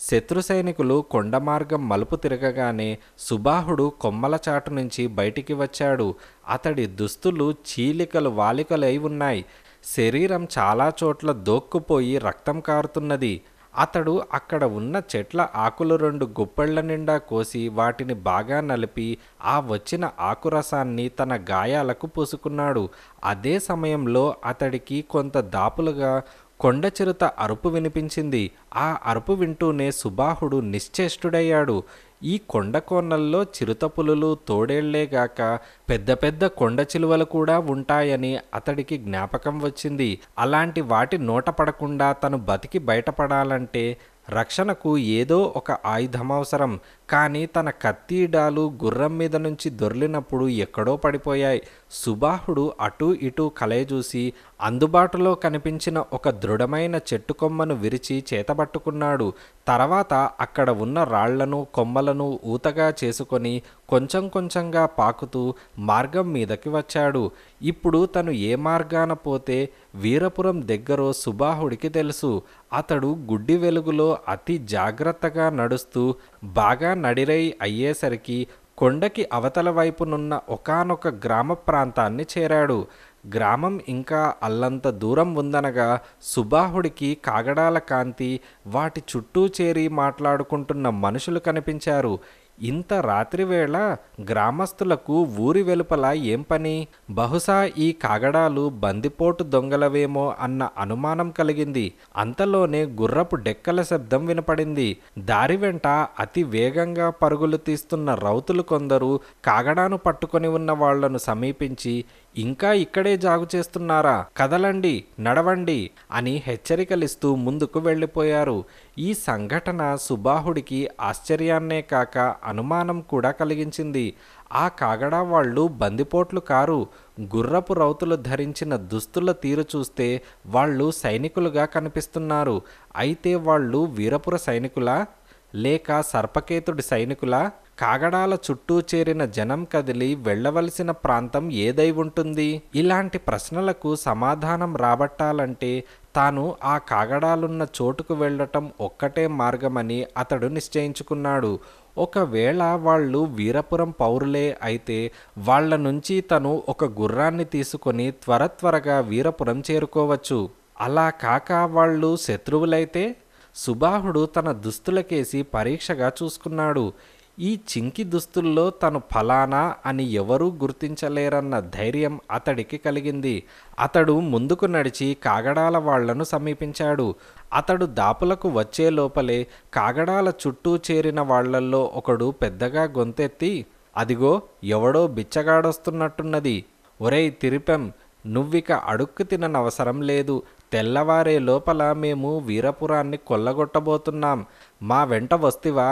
శత్రు సైనికులు కొండ మార్గం మలుపు తిరగగానే సుబాహుడు కొమ్మల చాటు నుంచి బయటికి వచ్చాడు. అతడి దుస్తులు చీలికలు వాలికలై ఉన్నాయి. శరీరం చాలా చోట్ల దోక్కుపోయి రక్తం కారుతున్నది. అతడు అక్కడ ఉన్న చెట్ల ఆకులు 2 గుప్పెళ్ల నిండా కోసి వాటిని బాగా నలిపి ఆ వచ్చిన ఆకురసాన్ని తన గాయాలకు పూసుకున్నాడు. అదే సమయంలో అతడికి కొంత దాపులుగా కొండ చిరుత అరుపు వినిపించింది. ఆ అరుపు వింటూనే సుబాహుడు నిశ్చేష్టుడయ్యాడు. ఈ కొండ కోనల్లో చిరుతపులులు తోడేళ్లేగాక పెద్ద పెద్ద కొండ చిలువలు కూడా ఉంటాయని అతడికి జ్ఞాపకం వచ్చింది. అలాంటి వాటి నోట పడకుండా తను బతికి బయటపడాలంటే రక్షణకు ఏదో ఒక ఆయుధం అవసరం. కానీ తన కత్తిడాలు గుర్రం మీద నుంచి దొర్లినప్పుడు ఎక్కడో పడిపోయాయి. సుబాహుడు అటూ ఇటూ కలయజూసి అందుబాటులో కనిపించిన ఒక దృఢమైన చెట్టు కొమ్మను విరిచి చేతబట్టుకున్నాడు. తర్వాత అక్కడ ఉన్న రాళ్లను కొమ్మలను ఊతగా చేసుకొని కొంచెం కొంచెంగా పాకుతూ మార్గం మీదకి వచ్చాడు. ఇప్పుడు తను ఏ మార్గాన పోతే వీరపురం దగ్గరో సుబాహుడికి తెలుసు. అతడు గుడ్డి వెలుగులో అతి జాగ్రత్తగా నడుస్తూ బాగా నడిరై అయ్యేసరికి కొండకి అవతల వైపునున్న ఒకానొక గ్రామ ప్రాంతాన్ని చేరాడు. గ్రామం ఇంకా అల్లంత దూరం ఉందనగా సుబాహుడికి కాగడాల కాంతి, వాటి చుట్టూ చేరి మాట్లాడుకుంటున్న మనుషులు కనిపించారు. ఇంత రాత్రివేళ గ్రామస్తులకు ఊరి వెలుపల ఏం పని? బహుశా ఈ కాగడాలు బందిపోటు దొంగలవేమో అన్న అనుమానం కలిగింది. అంతలోనే గుర్రపు డెక్కల శబ్దం వినపడింది. దారి వెంట అతి వేగంగా పరుగులు తీస్తున్న రౌతులు కొందరు కాగడాను పట్టుకొని ఉన్న వాళ్లను సమీపించి, ఇంకా ఇక్కడే జాగు చేస్తున్నారా? కదలండి, నడవండి అని హెచ్చరికలిస్తూ ముందుకు వెళ్ళిపోయారు. ఈ సంఘటన సుబాహుడికి ఆశ్చర్యాన్నే కాక అనుమానం కూడా కలిగించింది. ఆ కాగడా వాళ్ళు బందిపోట్లు కారు. గుర్రపు రౌతులు ధరించిన దుస్తుల తీరు చూస్తే వాళ్ళు సైనికులుగా కనిపిస్తున్నారు. అయితే వాళ్ళు వీరపుర సైనికులా లేక సర్పకేతుడి సైనికులా? కాగడాల చుట్టూ చేరిన జనం కదిలి వెళ్ళవలసిన ప్రాంతం ఏదై ఉంటుంది? ఇలాంటి ప్రశ్నలకు సమాధానం రాబట్టాలంటే తాను ఆ కాగడాలున్న చోటుకు వెళ్ళటం ఒక్కటే మార్గమని అతడు నిశ్చయించుకున్నాడు. ఒకవేళ వాళ్ళు వీరపురం పౌరులే అయితే వాళ్ళ నుంచి తను ఒక గుర్రాన్ని తీసుకొని త్వరగా వీరపురం చేరుకోవచ్చు. అలా కాక వాళ్ళు శత్రువులైతే? సుబాహుడు తన దుస్తులకేసి పరీక్షగా చూసుకున్నాడు. ఈ చింకి దుస్తుల్లో తను ఫలానా అని ఎవరూ గుర్తించలేరన్న ధైర్యం అతడికి కలిగింది. అతడు ముందుకు నడిచి కాగడాల వాళ్లను సమీపించాడు. అతడు దాపులకు వచ్చే లోపలే కాగడాల చుట్టూ చేరిన వాళ్లల్లో ఒకడు పెద్దగా గొంతెత్తి, అదిగో ఎవడో బిచ్చగాడొస్తున్నట్టున్నది. ఒరేయ్ తిరిపెం, నువ్విక అడుక్కు తిననవసరం లేదు. తెల్లవారే లోపల మేము వీరపురాన్ని కొల్లగొట్టబోతున్నాం. మా వెంట వస్తివా?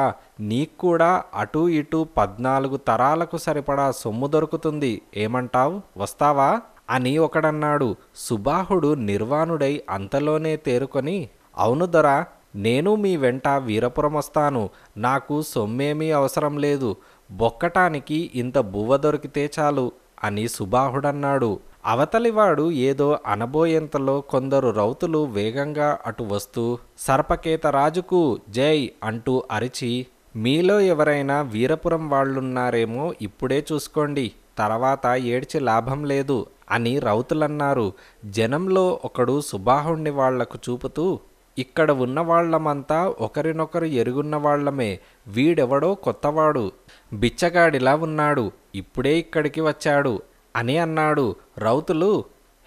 నీక్కూడా అటూ ఇటూ 14 తరాలకు సరిపడా సొమ్ము దొరుకుతుంది. ఏమంటావ్? వస్తావా అని ఒకడన్నాడు. సుబాహుడు నిర్వాణుడై అంతలోనే తేరుకొని, అవును దొరా, నేను మీ వెంట వీరపురం వస్తాను. నాకు సొమ్మేమీ అవసరం లేదు. బొక్కటానికి ఇంత బువ్వ దొరికితే చాలు అని సుబాహుడన్నాడు. అవతలివాడు ఏదో అనబోయేంతలో కొందరు రౌతులు వేగంగా అటు వస్తూ సర్పకేత రాజుకు జై అంటూ అరిచి, మీలో ఎవరైనా వీరపురం వాళ్ళున్నారేమో ఇప్పుడే చూసుకోండి, తర్వాత ఏడ్చి లాభం లేదు అని రౌతులన్నారు. జనంలో ఒకడు సుబాహుణ్ణి వాళ్లకు చూపుతూ, ఇక్కడ ఉన్న వాళ్లమంతా ఒకరినొకరు ఎరుగున్న వాళ్లమే. వీడెవడో కొత్తవాడు, బిచ్చగాడిలా ఉన్నాడు, ఇప్పుడే ఇక్కడికి వచ్చాడు అని అన్నాడు. రౌతులు,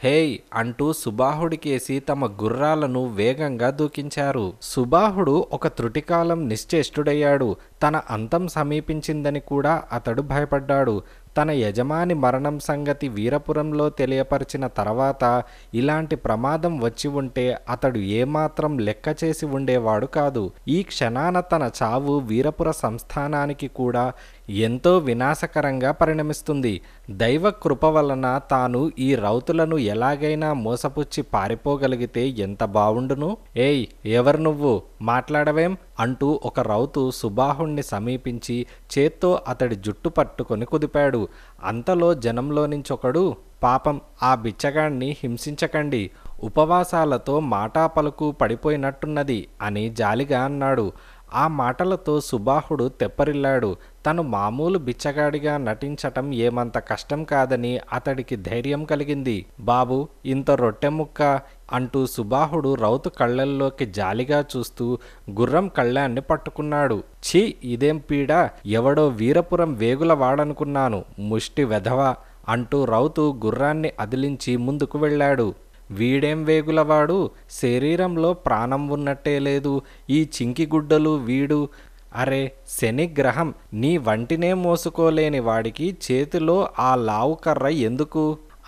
హేయ్ అంటూ సుబాహుడికేసి తమ గుర్రాలను వేగంగా దూకించారు. సుబాహుడు ఒక త్రుటికాలం నిశ్చేష్టుడయ్యాడు. తన అంతం సమీపించిందని కూడా అతడు భయపడ్డాడు. తన యజమాని మరణం సంగతి వీరపురంలో తెలియపరిచిన తర్వాత ఇలాంటి ప్రమాదం వచ్చి ఉంటే అతడు ఏమాత్రం లెక్క చేసి ఉండేవాడు కాదు. ఈ క్షణాన తన చావు వీరపుర సంస్థానానికి కూడా ఎంతో వినాశకరంగా పరిణమిస్తుంది. దైవ కృప వలన తాను ఈ రౌతులను ఎలాగైనా మోసపుచ్చి పారిపోగలిగితే ఎంత బావుండును. ఏయ్, ఎవరు నువ్వు, మాట్లాడవేం అంటూ ఒక రౌతు సుబాహుణ్ణి సమీపించి చేత్తో అతడి జుట్టు పట్టుకొని కుదిపాడు. అంతలో జనంలో నుంచొకడు, పాపం ఆ బిచ్చగాణ్ణి హింసించకండి, ఉపవాసాలతో మాటా పలుకు పడిపోయినట్టున్నది అని జాలిగా అన్నాడు. ఆ మాటలతో సుబాహుడు తెప్పరిల్లాడు. తను మామూలు బిచ్చగాడిగా నటించటం ఏమంత కష్టం కాదని అతడికి ధైర్యం కలిగింది. బాబు, ఇంత రొట్టె ముక్క అంటూ సుబాహుడు రౌతు కళ్ళల్లోకి జాలిగా చూస్తూ గుర్రం కళ్ళాన్ని పట్టుకున్నాడు. ఛీ, ఇదేం పీడ, ఎవడో వీరపురం వేగుల వాడనుకున్నాను, ముష్టి వెధవ అంటూ రౌతు గుర్రాన్ని అదిలించి ముందుకు వెళ్ళాడు. వీడేం వేగులవాడు, శరీరంలో ప్రాణం ఉన్నట్టే లేదు, ఈ చింకిగుడ్డలు వీడు. అరే శనిగ్రహం, నీ వంటినే మోసుకోలేని వాడికి చేతిలో ఆ లావు కర్ర ఎందుకు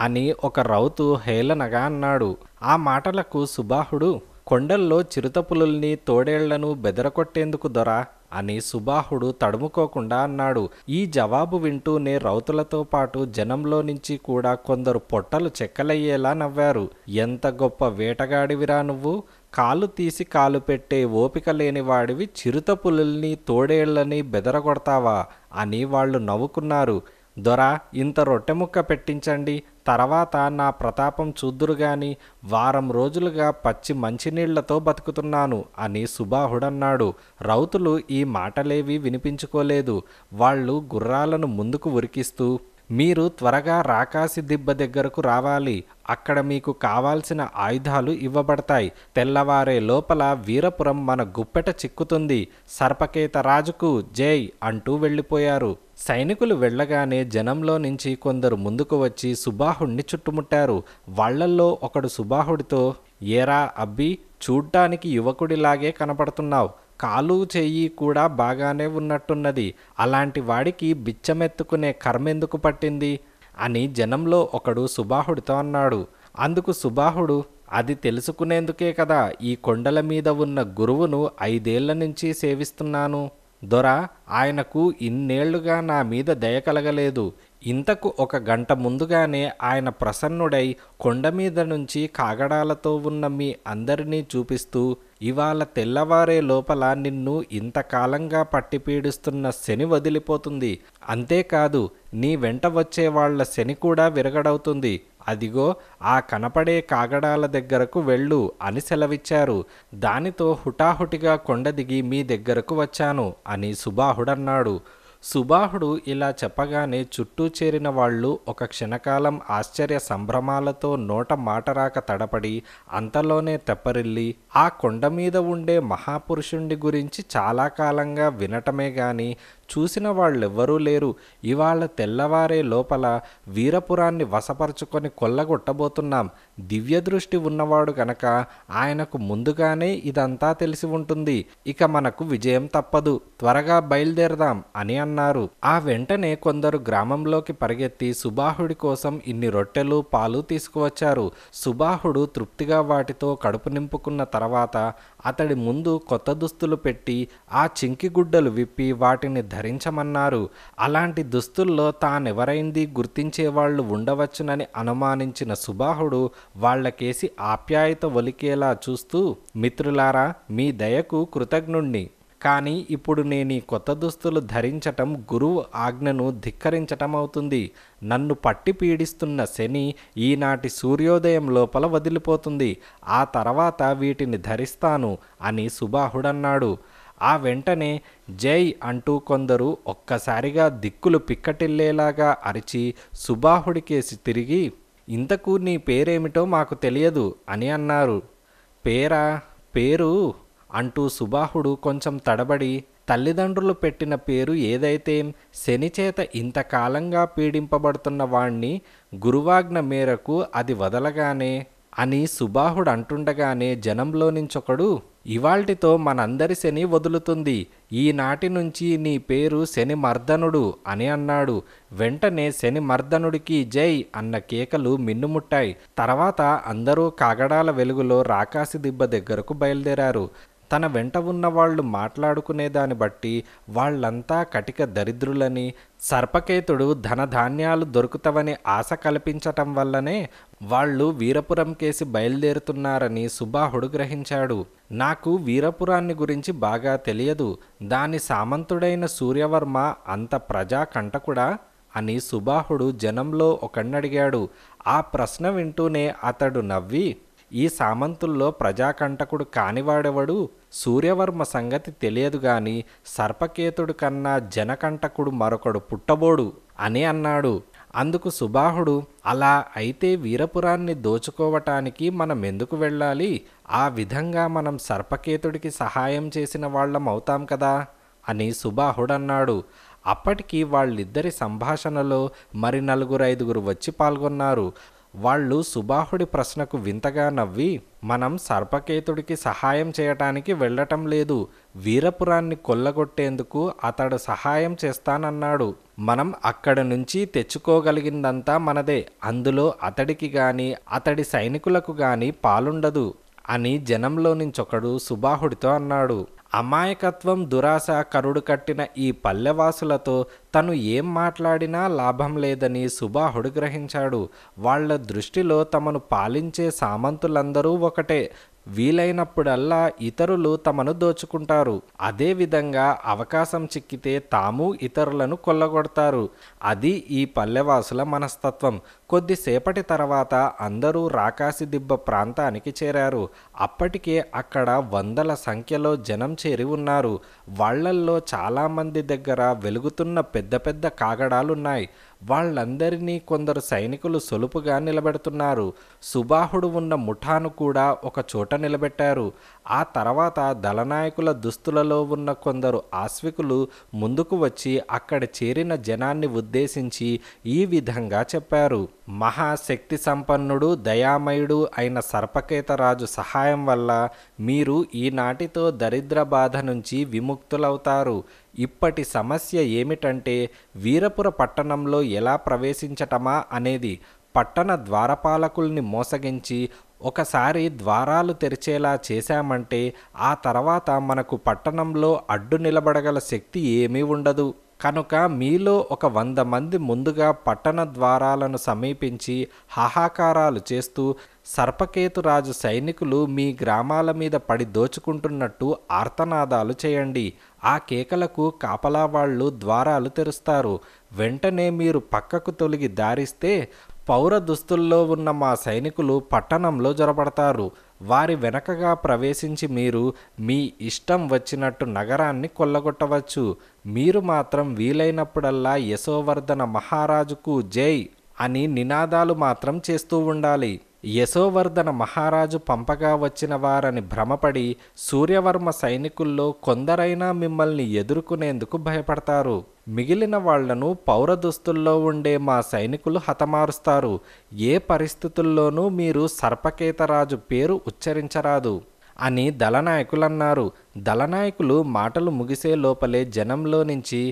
అని ఒక రౌతు హేళనగా అన్నాడు. ఆ మాటలకు సుబాహుడు, కొండల్లో చిరుతపులుల్ని తోడేళ్లను బెదరకొట్టేందుకు దొరా అని సుబాహుడు తడుముకోకుండా అన్నాడు. ఈ జవాబు వింటూనే రౌతులతో పాటు జనంలో నుంచి కూడా కొందరు పొట్టలు చెక్కలయ్యేలా నవ్వారు. ఎంత గొప్ప వేటగాడివిరా నువ్వు, కాలు తీసి కాలు పెట్టే ఓపిక లేనివాడివి చిరుతపులుల్ని తోడేళ్లని బెదరగొడతావా అని వాళ్ళు నవ్వుకున్నారు. దొరా, ఇంత రొట్టె ముక్క పెట్టించండి, తర్వాత నా ప్రతాపం చూద్దురుగాని, వారం రోజులుగా పచ్చి మంచినీళ్లతో బతుకుతున్నాను అని సుబాహుడన్నాడు. రౌతులు ఈ మాటలేవి వినిపించుకోలేదు. వాళ్ళు గుర్రాలను ముందుకు ఉరికిస్తూ, మీరు త్వరగా రాకాసి దిబ్బ దగ్గరకు రావాలి, అక్కడ మీకు కావాల్సిన ఆయుధాలు ఇవ్వబడతాయి, తెల్లవారే లోపల వీరపురం మన గుప్పెట చిక్కుతుంది, సర్పకేత రాజుకు జై అంటూ వెళ్ళిపోయారు. సైనికులు వెళ్ళగానే జనంలో నుంచి కొందరు ముందుకు వచ్చి సుబాహుణ్ణి చుట్టుముట్టారు. వాళ్లల్లో ఒకడు సుబాహుడితో, ఏరా అబ్బి, చూడ్డానికి యువకుడిలాగే కనపడుతున్నావు, కాలు చెయ్యి కూడా బాగానే ఉన్నట్టున్నది, అలాంటి వాడికి బిచ్చమెత్తుకునే కర్మెందుకు పట్టింది అని జనంలో ఒకడు సుబాహుడితో అన్నాడు. అందుకు సుబాహుడు, అది తెలుసుకునేందుకే కదా ఈ కొండల మీద ఉన్న గురువును 5 ఏళ్ల నుంచి సేవిస్తున్నాను. దొరా, ఆయనకు ఇన్నేళ్లుగా నా మీద దయ కలగలేదు. ఇంతకు 1 గంట ముందుగానే ఆయన ప్రసన్నుడై కొండ మీద నుంచి కాగడాలతో ఉన్న మీ అందరినీ చూపిస్తూ, ఇవాళ తెల్లవారే లోపల నిన్ను ఇంతకాలంగా పట్టి పీడిస్తున్న శని వదిలిపోతుంది, అంతేకాదు నీ వెంట వచ్చే వాళ్ల శని కూడా విరగడవుతుంది, అదిగో ఆ కనపడే కాగడాల దగ్గరకు వెళ్ళు అని సెలవిచ్చారు. దానితో హుటాహుటిగా కొండ దిగి మీ దగ్గరకు వచ్చాను అని సుబాహుడన్నాడు. సుబాహుడు ఇలా చెప్పగానే చుట్టూ చేరిన వాళ్ళు ఒక క్షణకాలం ఆశ్చర్య సంభ్రమాలతో నోట మాటరాక తడపడి అంతలోనే తెప్పరిల్లి, ఆ కొండ మీద ఉండే మహాపురుషుణ్ణి గురించి చాలా కాలంగా వినటమే గాని చూసిన వాళ్ళెవ్వరూ లేరు, ఇవాళ తెల్లవారే లోపల వీరపురాన్ని వశపరుచుకొని కొల్లగొట్టబోతున్నాం, దివ్యదృష్టి ఉన్నవాడు గనక ఆయనకు ముందుగానే ఇదంతా తెలిసి ఉంటుంది, ఇక మనకు విజయం తప్పదు, త్వరగా బయలుదేరదాం అని అన్నారు. ఆ వెంటనే కొందరు గ్రామంలోకి పరిగెత్తి సుబాహుడి కోసం ఇన్ని రొట్టెలు పాలు తీసుకువచ్చారు. సుబాహుడు తృప్తిగా వాటితో కడుపు నింపుకున్న తర్వాత అతడి ముందు కొత్త దుస్తులు పెట్టి ఆ చింకిగుడ్డలు విప్పి వాటిని ధరించమన్నారు. అలాంటి దుస్తుల్లో తానెవరైంది గుర్తించేవాళ్లు ఉండవచ్చునని అనుమానించిన సుబాహుడు వాళ్లకేసి ఆప్యాయత ఒలికేలా చూస్తూ, మిత్రులారా, మీ దయకు కృతజ్ఞుణ్ణి, కానీ ఇప్పుడు నేనీ కొత్త దుస్తులు ధరించటం గురువు ఆజ్ఞను ధిక్కరించటం అవుతుంది. నన్ను పట్టి పీడిస్తున్న శని ఈనాటి సూర్యోదయం లోపల వదిలిపోతుంది, ఆ తర్వాత వీటిని ధరిస్తాను అని సుబాహుడన్నాడు. ఆ వెంటనే జై అంటూ కొందరు ఒక్కసారిగా దిక్కులు పిక్కటిల్లేలాగా అరిచి సుబాహుడికేసి తిరిగి, ఇంతకు నీ పేరేమిటో మాకు తెలియదు అని అన్నారు. పేరు అంటూ సుబాహుడు కొంచెం తడబడి, తల్లిదండ్రులు పెట్టిన పేరు ఏదైతే శని చేత ఇంతకాలంగా పీడింపబడుతున్న వాణ్ణి గురువాజ్ఞ మేరకు అది వదలగానే అని సుబాహుడు అంటుండగానే జనంలో నుంచొకడు, ఇవాల్టితో మనందరి శని వదులుతుంది, ఈనాటి నుంచి నీ పేరు శని మర్దనుడు అని అన్నాడు. వెంటనే శని మర్దనుడికి జై అన్న కేకలు మిన్నుముట్టాయి. తర్వాత అందరూ కాగడాల వెలుగులో రాకాసి దిబ్బ దగ్గరకు బయలుదేరారు. తన వెంట ఉన్న వాళ్ళు మాట్లాడుకునేదాన్ని బట్టి వాళ్ళంతా కటిక దరిద్రులని, సర్పకేతుడు ధనధాన్యాలు దొరుకుతవని ఆశ కల్పించటం వల్లనే వాళ్ళు వీరపురం కేసి బయలుదేరుతున్నారని సుబాహుడు గ్రహించాడు. నాకు వీరపురాన్ని గురించి బాగా తెలియదు, దాని సామంతుడైన సూర్యవర్మ అంత ప్రజాకంటకుడా అని సుబాహుడు జనంలో ఒకణ్ణడిగాడు. ఆ ప్రశ్న వింటూనే అతడు నవ్వి, ఈ సామంతుల్లో ప్రజాకంటకుడు కానివాడెవడు? సూర్యవర్మ సంగతి తెలియదు గాని సర్పకేతుడు కన్నా జనకంటకుడు మరొకడు పుట్టబోడు అని అన్నాడు. అందుకు సుబాహుడు, అలా అయితే వీరపురాన్ని దోచుకోవటానికి మనం ఎందుకు వెళ్ళాలి? ఆ విధంగా మనం సర్పకేతుడికి సహాయం చేసిన వాళ్ళం అవుతాం కదా అని సుబాహుడన్నాడు. అప్పటికి వాళ్ళిద్దరి సంభాషణలో మరి 4-5 వచ్చి పాల్గొన్నారు. వాళ్ళు సుబాహుడి ప్రశ్నకు వింతగా నవ్వి, మనం సర్పకేతుడికి సహాయం చేయటానికి వెళ్ళటం లేదు, వీరపురాన్ని కొల్లగొట్టేందుకు అతడు సహాయం చేస్తానన్నాడు. మనం అక్కడ నుంచి తెచ్చుకోగలిగిందంతా మనదే, అందులో అతడికి గాని అతడి సైనికులకు గాని పాలుండదు అని జనంలో నుంచొకడు సుబాహుడితో అన్నాడు. అమాయకత్వం, దురాశ కరుడు కట్టిన ఈ పల్లెవాసులతో తను ఏం మాట్లాడినా లాభం లేదని సుబాహుడు గ్రహించాడు. వాళ్ళ దృష్టిలో తమను పాలించే సామంతులందరూ ఒకటే, వీలైనప్పుడల్లా ఇతరులు తమను దోచుకుంటారు. అదేవిధంగా అవకాశం చిక్కితే తాము ఇతరులను కొల్లగొడతారు. అది ఈ పల్లెవాసుల మనస్తత్వం. కొద్దిసేపటి తర్వాత అందరూ రాకాసి దిబ్బ ప్రాంతానికి చేరారు. అప్పటికే అక్కడ వందల సంఖ్యలో జనం చేరి ఉన్నారు. వాళ్లల్లో చాలామంది దగ్గర వెలుగుతున్న పెద్ద పెద్ద కాగడాలున్నాయి. వాళ్ళందరినీ కొందరు సైనికులు సొలుపుగా నిలబెడుతున్నారు. సుబాహుడు ఉన్న ముఠాను కూడా ఒక చోట నిలబెట్టారు. ఆ తర్వాత దళనాయకుల దుస్తులలో ఉన్న కొందరు ఆశ్వికులు ముందుకు వచ్చి అక్కడ చేరిన జనాన్ని ఉద్దేశించి ఈ విధంగా చెప్పారు. మహాశక్తి సంపన్నుడు, దయామయుడు అయిన సర్పకేతరాజు సహాయం వల్ల మీరు ఈనాటితో దరిద్ర బాధ నుంచి విముక్తులవుతారు. ఇప్పటి సమస్య ఏమిటంటే వీరపుర పట్టణంలో ఎలా ప్రవేశించటమా అనేది. పట్టణ ద్వారపాలకుల్ని మోసగించి ఒకసారి ద్వారాలు తెరిచేలా చేశామంటే ఆ తర్వాత మనకు పట్టణంలో అడ్డు నిలబడగల శక్తి ఏమీ ఉండదు. కనుక మీలో ఒక 100 మంది ముందుగా పట్టణ ద్వారాలను సమీపించి హాహాకారాలు చేస్తూ సర్పకేతురాజు సైనికులు మీ గ్రామాల మీద పడి దోచుకుంటున్నట్టు ఆర్తనాదాలు చేయండి. ఆ కేకలకు కాపలా వాళ్ళు ద్వారాలు తెరుస్తారు. వెంటనే మీరు పక్కకు తొలగి దారిస్తే పౌర దుస్తుల్లో ఉన్న మా సైనికులు పట్టణంలో జొరబడతారు. వారి వెనకగా ప్రవేశించి మీరు మీ ఇష్టం వచ్చినట్టు నగరాన్ని కొల్లగొట్టవచ్చు. మీరు మాత్రం వీలైనప్పుడల్లా యశోవర్ధన మహారాజుకు జై అని నినాదాలు మాత్రం చేస్తూ ఉండాలి. యశోవర్ధన మహారాజు పంపగా వచ్చిన వారని భ్రమపడి సూర్యవర్మ సైనికుల్లో కొందరైనా మిమ్మల్ని ఎదుర్కొనేందుకు భయపడతారు. మిగిలిన వాళ్లను పౌర దుస్తుల్లో ఉండే మా సైనికులు హతమారుస్తారు. ఏ పరిస్థితుల్లోనూ మీరు సర్పకేతరాజు పేరు ఉచ్చరించరాదు అని దళనాయకులన్నారు. దళనాయకులు మాటలు ముగిసే లోపలే జనంలో నుంచి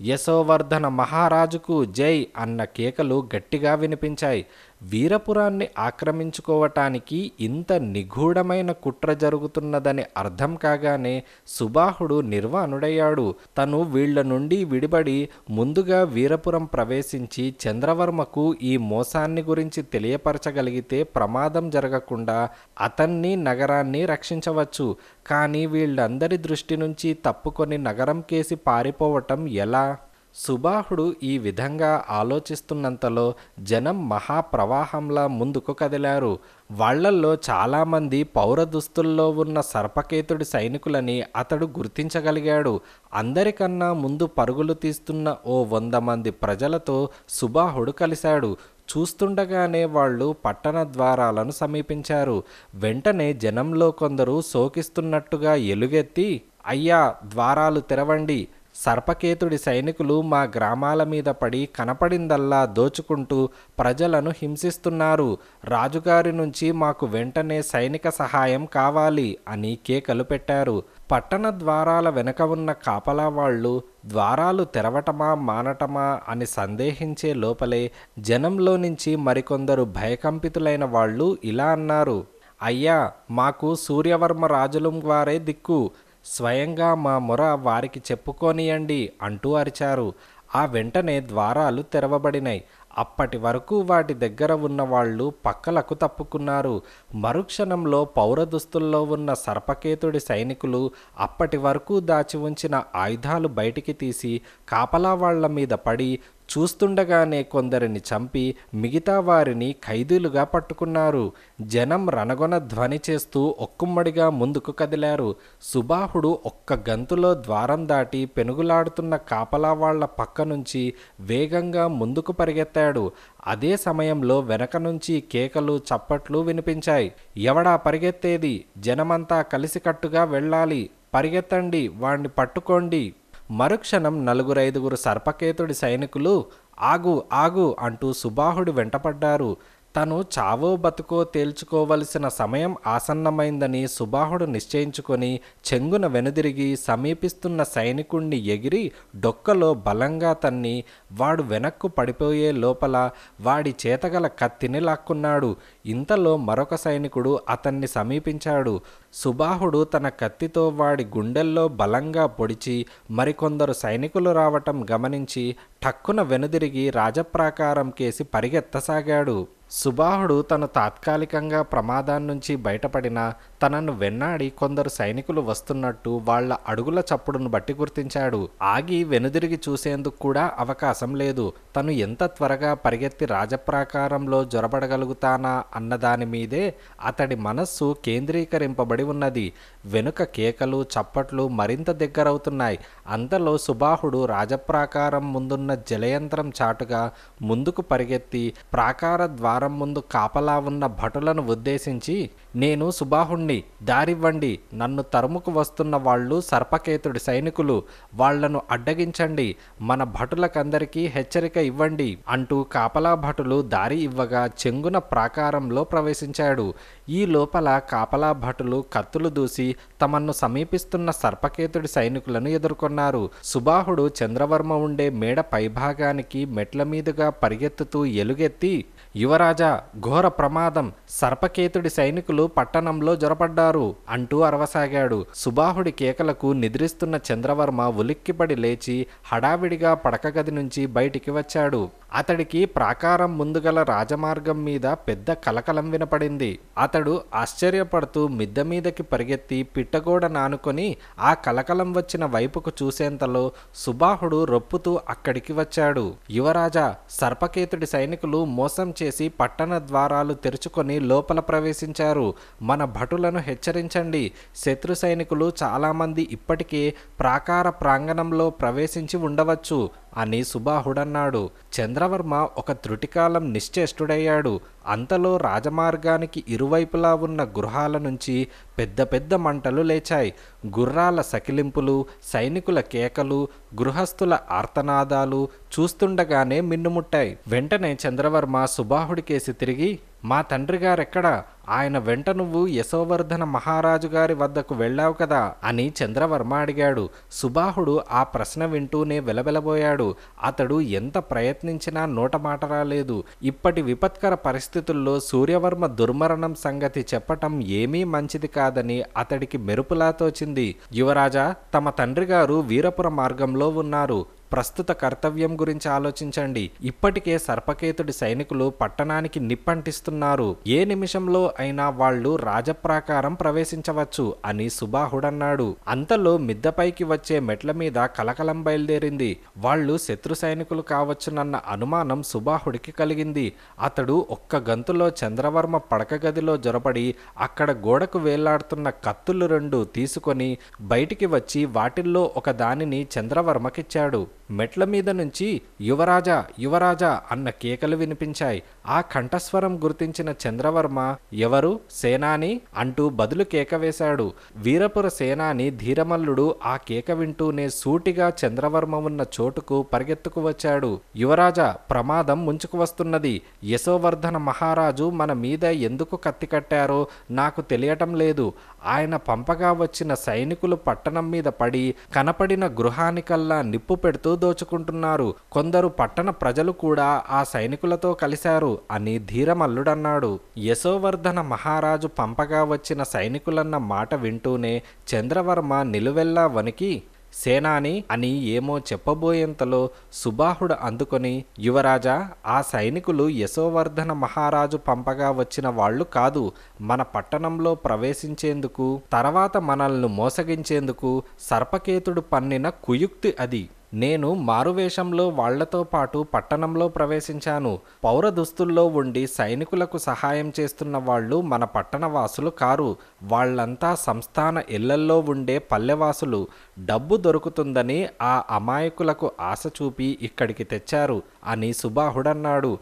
యశోవర్ధన మహారాజుకు జై అన్న కేకలు గట్టిగా వినిపించాయి. వీరపురాన్ని ఆక్రమించుకోవటానికి ఇంత నిగూఢమైన కుట్ర జరుగుతున్నదని అర్థం కాగానే సుబాహుడు నిర్వాణుడయ్యాడు. తను వీళ్ల నుండి విడిపడి ముందుగా వీరపురం ప్రవేశించి చంద్రవర్మకు ఈ మోసాన్ని గురించి తెలియపరచగలిగితే ప్రమాదం జరగకుండా అతన్ని, నగరాన్ని రక్షించవచ్చు. కానీ వీళ్ళందరి దృష్టి నుంచి తప్పుకొని నగరం కేసి పారిపోవటం ఎలా? సుబాహుడు ఈ విధంగా ఆలోచిస్తున్నంతలో జనం మహాప్రవాహంలా ముందుకు కదిలారు. వాళ్లల్లో చాలామంది పౌర దుస్తుల్లో ఉన్న సర్పకేతుడి సైనికులని అతడు గుర్తించగలిగాడు. అందరికన్నా ముందు పరుగులు తీస్తున్న ఓ 100 మంది ప్రజలతో సుబాహుడు కలిశాడు. చూస్తుండగానే వాళ్ళు పట్టణ ద్వారాలను సమీపించారు. వెంటనే జనంలో కొందరు శోకిస్తున్నట్టుగా ఎలుగెత్తి, అయ్యా, ద్వారాలు తెరవండి, సర్పకేతుడి సైనికులు మా గ్రామాల మీద పడి కనపడిందల్లా దోచుకుంటూ ప్రజలను హింసిస్తున్నారు. రాజుగారి నుంచి మాకు వెంటనే సైనిక సహాయం కావాలి అని కేకలు పెట్టారు. పట్టణ ద్వారాల వెనక ఉన్న కాపలా వాళ్ళు ద్వారాలు తెరవటమా మానటమా అని సందేహించే లోపలే జనంలో నుంచి మరికొందరు భయకంపితులైన వాళ్ళు ఇలా అన్నారు: అయ్యా, మాకు సూర్యవర్మ రాజులు వారే దిక్కు, స్వయంగా మా మొర వారికి చెప్పుకోనియండి అంటూ అరిచారు. ఆ వెంటనే ద్వారాలు తెరవబడినాయి. అప్పటి వరకు వాటి దగ్గర ఉన్న వాళ్ళు పక్కలకు తప్పుకున్నారు. మరుక్షణంలో పౌరదుస్తుల్లో ఉన్న సర్పకేతుడి సైనికులు అప్పటి వరకు దాచి ఉంచిన ఆయుధాలు బయటికి తీసి కాపలా వాళ్ల మీద పడి చూస్తుండగానే కొందరిని చంపి మిగతా వారిని ఖైదీలుగా పట్టుకున్నారు. జనం రణగొన ధ్వని చేస్తూ ఒక్కుమ్మడిగా ముందుకు కదిలారు. సుబాహుడు ఒక్క గంతులో ద్వారం దాటి పెనుగులాడుతున్న కాపలా వాళ్ల పక్క నుంచి వేగంగా ముందుకు పరిగెత్తాడు. అదే సమయంలో వెనక నుంచి కేకలు చప్పట్లు వినిపించాయి. ఎవడా పరిగెత్తేది? జనమంతా కలిసికట్టుగా వెళ్ళాలి, పరిగెత్తండి, వాణ్ణి పట్టుకోండి. మరుక్షణం 4-5 సర్పకేతుడి సైనికులు ఆగు ఆగు అంటూ సుబాహుడి వెంటపడ్డారు. తను చావో బతుకో తేల్చుకోవలసిన సమయం ఆసన్నమైందని సుబాహుడు నిశ్చయించుకొని చెంగున వెనుదిరిగి సమీపిస్తున్న సైనికుణ్ణి ఎగిరి డొక్కలో బలంగా తన్ని వాడు వెనక్కు పడిపోయే లోపల వాడి చేతగల కత్తిని లాక్కున్నాడు. ఇంతలో మరొక సైనికుడు అతన్ని సమీపించాడు. సుబాహుడు తన కత్తితో వాడి గుండెల్లో బలంగా పొడిచి మరికొందరు సైనికులు రావటం గమనించి ఠక్కున వెనుదిరిగి రాజప్రాకారం కేసి పరిగెత్తసాగాడు. సుబాహుడు తను తాత్కాలికంగా ప్రమాదాన్నించి బయటపడినా తనను వెన్నాడి కొందరు సైనికులు వస్తున్నట్టు వాళ్ల అడుగుల చప్పుడును బట్టి గుర్తించాడు. ఆగి వెనుదిరిగి చూసేందుకు కూడా అవకాశం లేదు. తను ఎంత త్వరగా పరిగెత్తి రాజప్రాకారంలో జొరబడగలుగుతానా అన్నదాని మీదే అతడి మనస్సు కేంద్రీకరింపబడి ఉన్నది. వెనుక కేకలు చప్పట్లు మరింత దగ్గరవుతున్నాయి. అంతలో సుబాహుడు రాజప్రాకారం ముందున్న జలయంత్రం చాటుగా ముందుకు పరిగెత్తి ప్రాకార ద్వారం ముందు కాపలా ఉన్న భటులను ఉద్దేశించి, నేను సుబాహుణ్ణి, దారివ్వండి, నన్ను తరుముకు వస్తున్న వాళ్ళు సర్పకేతుడి సైనికులు, వాళ్లను అడ్డగించండి, మన భటులకందరికీ హెచ్చరిక ఇవ్వండి అంటూ కాపలా భటులు దారి ఇవ్వగా చెంగున ప్రాకారంలో ప్రవేశించాడు. ఈ లోపల కాపలా భటులు కత్తులు దూసి తమను సమీపిస్తున్న సర్పకేతుడి సైనికులను ఎదుర్కొన్నారు. సుబాహుడు చంద్రవర్మ ఉండే మేడ పైభాగానికి మెట్ల మీదుగా పరిగెత్తుతూ ఎలుగెత్తి, యువరాజా, ఘోర ప్రమాదం, సర్పకేతుడి సైనికులు పట్టణంలో జొరపడ్డారు అంటూ అరవసాగాడు. సుబాహుడి కేకలకు నిద్రిస్తున్న చంద్రవర్మ ఉలిక్కిపడి లేచి హడావిడిగా పడకగది నుంచి బయటికి వచ్చాడు. అతడికి ప్రాకారం ముందుగల రాజమార్గం మీద పెద్ద కలకలం వినపడింది. అతడు ఆశ్చర్యపడుతూ మిద్దె మీదకి పరిగెత్తి పిట్టగోడ నానుకొని ఆ కలకలం వచ్చిన వైపుకు చూసేంతలో సుబాహుడు రొప్పుతూ అక్కడికి వచ్చాడు. యువరాజా, సర్పకేతుడి సైనికులు మోసం చేసి పట్టణ ద్వారాలు తెరుచుకొని లోపల ప్రవేశించారు. మన భటులను హెచ్చరించండి. శత్రు సైనికులు చాలామంది ఇప్పటికే ప్రాకార ప్రాంగణంలో ప్రవేశించి ఉండవచ్చు అని సుబాహుడన్నాడు. చంద్రవర్మ ఒక త్రుటికాలం నిశ్చేష్టుడయ్యాడు. అంతలో రాజమార్గానికి ఇరువైపులా ఉన్న గృహాల నుంచి పెద్ద పెద్ద మంటలు లేచాయి. గుర్రాల సకిలింపులు, సైనికుల కేకలు, గృహస్థుల ఆర్తనాదాలు చూస్తుండగానే మిన్నుముట్టాయి. వెంటనే చంద్రవర్మ సుబాహుడికేసి తిరిగి, మా తండ్రి గారెక్కడా? ఆయన వెంట నువ్వు యశోవర్ధన మహారాజు గారి వద్దకు వెళ్ళావు కదా అని చంద్రవర్మ అడిగాడు. సుబాహుడు ఆ ప్రశ్న వింటూనే వెలవెలబోయాడు. అతడు ఎంత ప్రయత్నించినా నోట మాట రాలేదు. ఇప్పటి విపత్కర పరిస్థితుల్లో సూర్యవర్మ దుర్మరణం సంగతి చెప్పటం ఏమీ మంచిది కాదని అతడికి మెరుపులా తోచింది. యువరాజా, తమ తండ్రి గారు వీరపుర మార్గంలో ఉన్నారు. ప్రస్తుత కర్తవ్యం గురించి ఆలోచించండి. ఇప్పటికే సర్పకేతుడి సైనికులు పట్టణానికి నిప్పంటిస్తున్నారు. ఏ నిమిషంలో అయినా వాళ్ళు రాజప్రాకారం ప్రవేశించవచ్చు అని సుబాహుడన్నాడు. అంతలో మిద్దెపైకి వచ్చే మెట్ల మీద కలకలం బయలుదేరింది. వాళ్ళు శత్రు సైనికులు కావచ్చునన్న అనుమానం సుబాహుడికి కలిగింది. అతడు ఒక్క గంతులో చంద్రవర్మ పడక గదిలో జొరపడి అక్కడ గోడకు వేలాడుతున్న కత్తులు 2 తీసుకొని బయటికి వచ్చి వాటిల్లో ఒక దానిని చంద్రవర్మకిచ్చాడు. మెట్ల మీద నుంచి యువరాజా యువరాజా అన్న కేకలు వినిపించాయి. ఆ కంఠస్వరం గుర్తించిన చంద్రవర్మ ఎవరు సేనాని అంటూ బదులు కేక వేశాడు. వీరపుర సేనాని ధీరమల్లుడు ఆ కేక వింటూనే సూటిగా చంద్రవర్మ ఉన్న చోటుకు పరిగెత్తుకు వచ్చాడు. యువరాజా, ప్రమాదం ముంచుకు వస్తున్నది. యశోవర్ధన మహారాజు మన మీద ఎందుకు కత్తి కట్టారో నాకు తెలియటం లేదు. ఆయన పంపగా వచ్చిన సైనికులు పట్టణం మీద పడి కనపడిన గృహానికల్లా నిప్పు పెడుతూ దోచుకుంటున్నారు. కొందరు పట్టణ ప్రజలు కూడా ఆ సైనికులతో కలిశారు అని ధీరమల్లుడన్నాడు. యశోవర్ధన మహారాజు పంపగా వచ్చిన సైనికులన్న మాట వింటూనే చంద్రవర్మ నిలువెల్లా వణికి సేనాని అని ఏమో చెప్పబోయేంతలో సుబాహుడు అందుకొని, యువరాజా, ఆ సైనికులు యశోవర్ధన మహారాజు పంపగా వచ్చిన వాళ్ళు కాదు. మన పట్టణంలో ప్రవేశించేందుకు, తర్వాత మనల్ని మోసగించేందుకు సర్పకేతుడు పన్నిన కుయుక్తి అది. నేను మారువేషంలో వాళ్లతో పాటు పట్టణంలో ప్రవేశించాను. పౌర దుస్తుల్లో ఉండి సైనికులకు సహాయం చేస్తున్న వాళ్ళు మన పట్టణవాసులు కారు. వాళ్ళంతా సంస్థాన ఇళ్లల్లో ఉండే పల్లెవాసులు. డబ్బు దొరుకుతుందని ఆ అమాయకులకు ఆశ చూపి ఇక్కడికి తెచ్చారు అని సుబాహుడన్నాడు.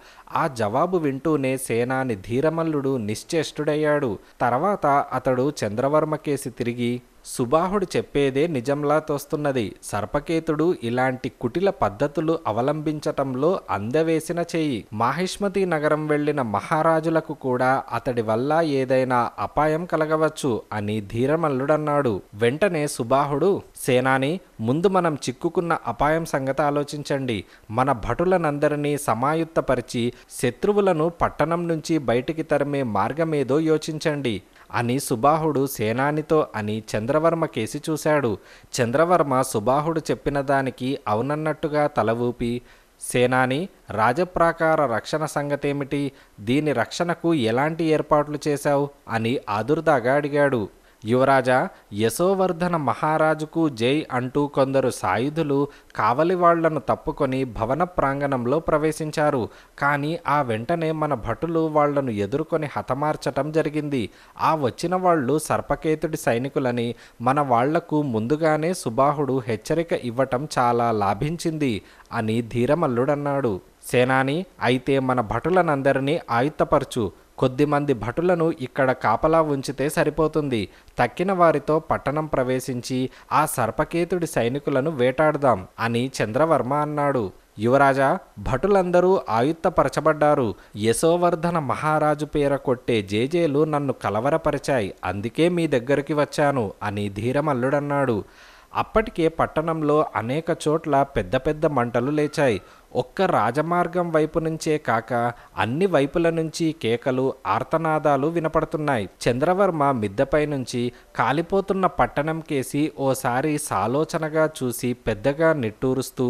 ఆ జవాబు వింటూనే సేనాని ధీరమల్లుడు నిశ్చేష్టుడయ్యాడు. తర్వాత అతడు చంద్రవర్మ కేసి తిరిగి, సుబాహుడు చెప్పేదే నిజంలా తోస్తున్నది. సర్పకేతుడు ఇలాంటి కుటిల పద్ధతులు అవలంబించటంలో అందవేసిన చెయ్యి. మాహిష్మతి నగరం వెళ్లిన మహారాజులకు కూడా అతడి వల్ల ఏదైనా అపాయం కలగవచ్చు అని ధీరమల్లుడన్నాడు. వెంటనే సుబాహుడు, సేనాని, ముందు మనం చిక్కుకున్న అపాయం సంగతి ఆలోచించండి. మన భటులనందరినీ సమాయుత్తపరిచి శత్రువులను పట్టణం నుంచి బయటికి తరిమే మార్గమేదో యోచించండి అని సుబాహుడు సేనానితో అని చంద్రవర్మ కేసి చూశాడు. చంద్రవర్మ సుబాహుడు చెప్పిన దానికి అవునన్నట్టుగా తల ఊపి, సేనాని, రాజప్రాకార రక్షణ సంగతేమిటి? దీని రక్షణకు ఎలాంటి ఏర్పాట్లు చేశావు అని ఆదుర్దాగా అడిగాడు. యువరాజా, యశోవర్ధన మహారాజుకు జై అంటూ కొందరు సాయుధులు కావలి వాళ్లను తప్పుకొని భవన ప్రాంగణంలో ప్రవేశించారు. కానీ ఆ వెంటనే మన భటులు వాళ్లను ఎదుర్కొని హతమార్చటం జరిగింది. ఆ వచ్చిన వాళ్ళు సర్పకేతుడి సైనికులని మన వాళ్లకు ముందుగానే సుబాహుడు హెచ్చరిక ఇవ్వటం చాలా లాభించింది అని ధీరమల్లుడన్నాడు. సేనాని, అయితే మన భటులనందరినీ ఆయుత్తపరచు. కొద్దిమంది భటులను ఇక్కడ కాపలా ఉంచితే సరిపోతుంది. తక్కిన వారితో పట్టణం ప్రవేశించి ఆ సర్పకేతుడి సైనికులను వేటాడుదాం అని చంద్రవర్మ అన్నాడు. యువరాజా, భటులందరూ ఆయుత్తపరచబడ్డారు. యశోవర్ధన మహారాజు పేర కొట్టే జేజేలు నన్ను కలవరపరిచాయి. అందుకే మీ దగ్గరికి వచ్చాను అని ధీరమల్లుడన్నాడు. అప్పటికే పట్టణంలో అనేక చోట్ల పెద్ద పెద్ద మంటలు లేచాయి. ఒక్క రాజమార్గం వైపు నుంచే కాక అన్ని వైపుల నుంచి కేకలు, ఆర్తనాదాలు వినపడుతున్నాయి. చంద్రవర్మ మిద్దెపై నుంచి కాలిపోతున్న పట్టణం కేసి ఓసారి సాలోచనగా చూసి పెద్దగా నిట్టూరుస్తూ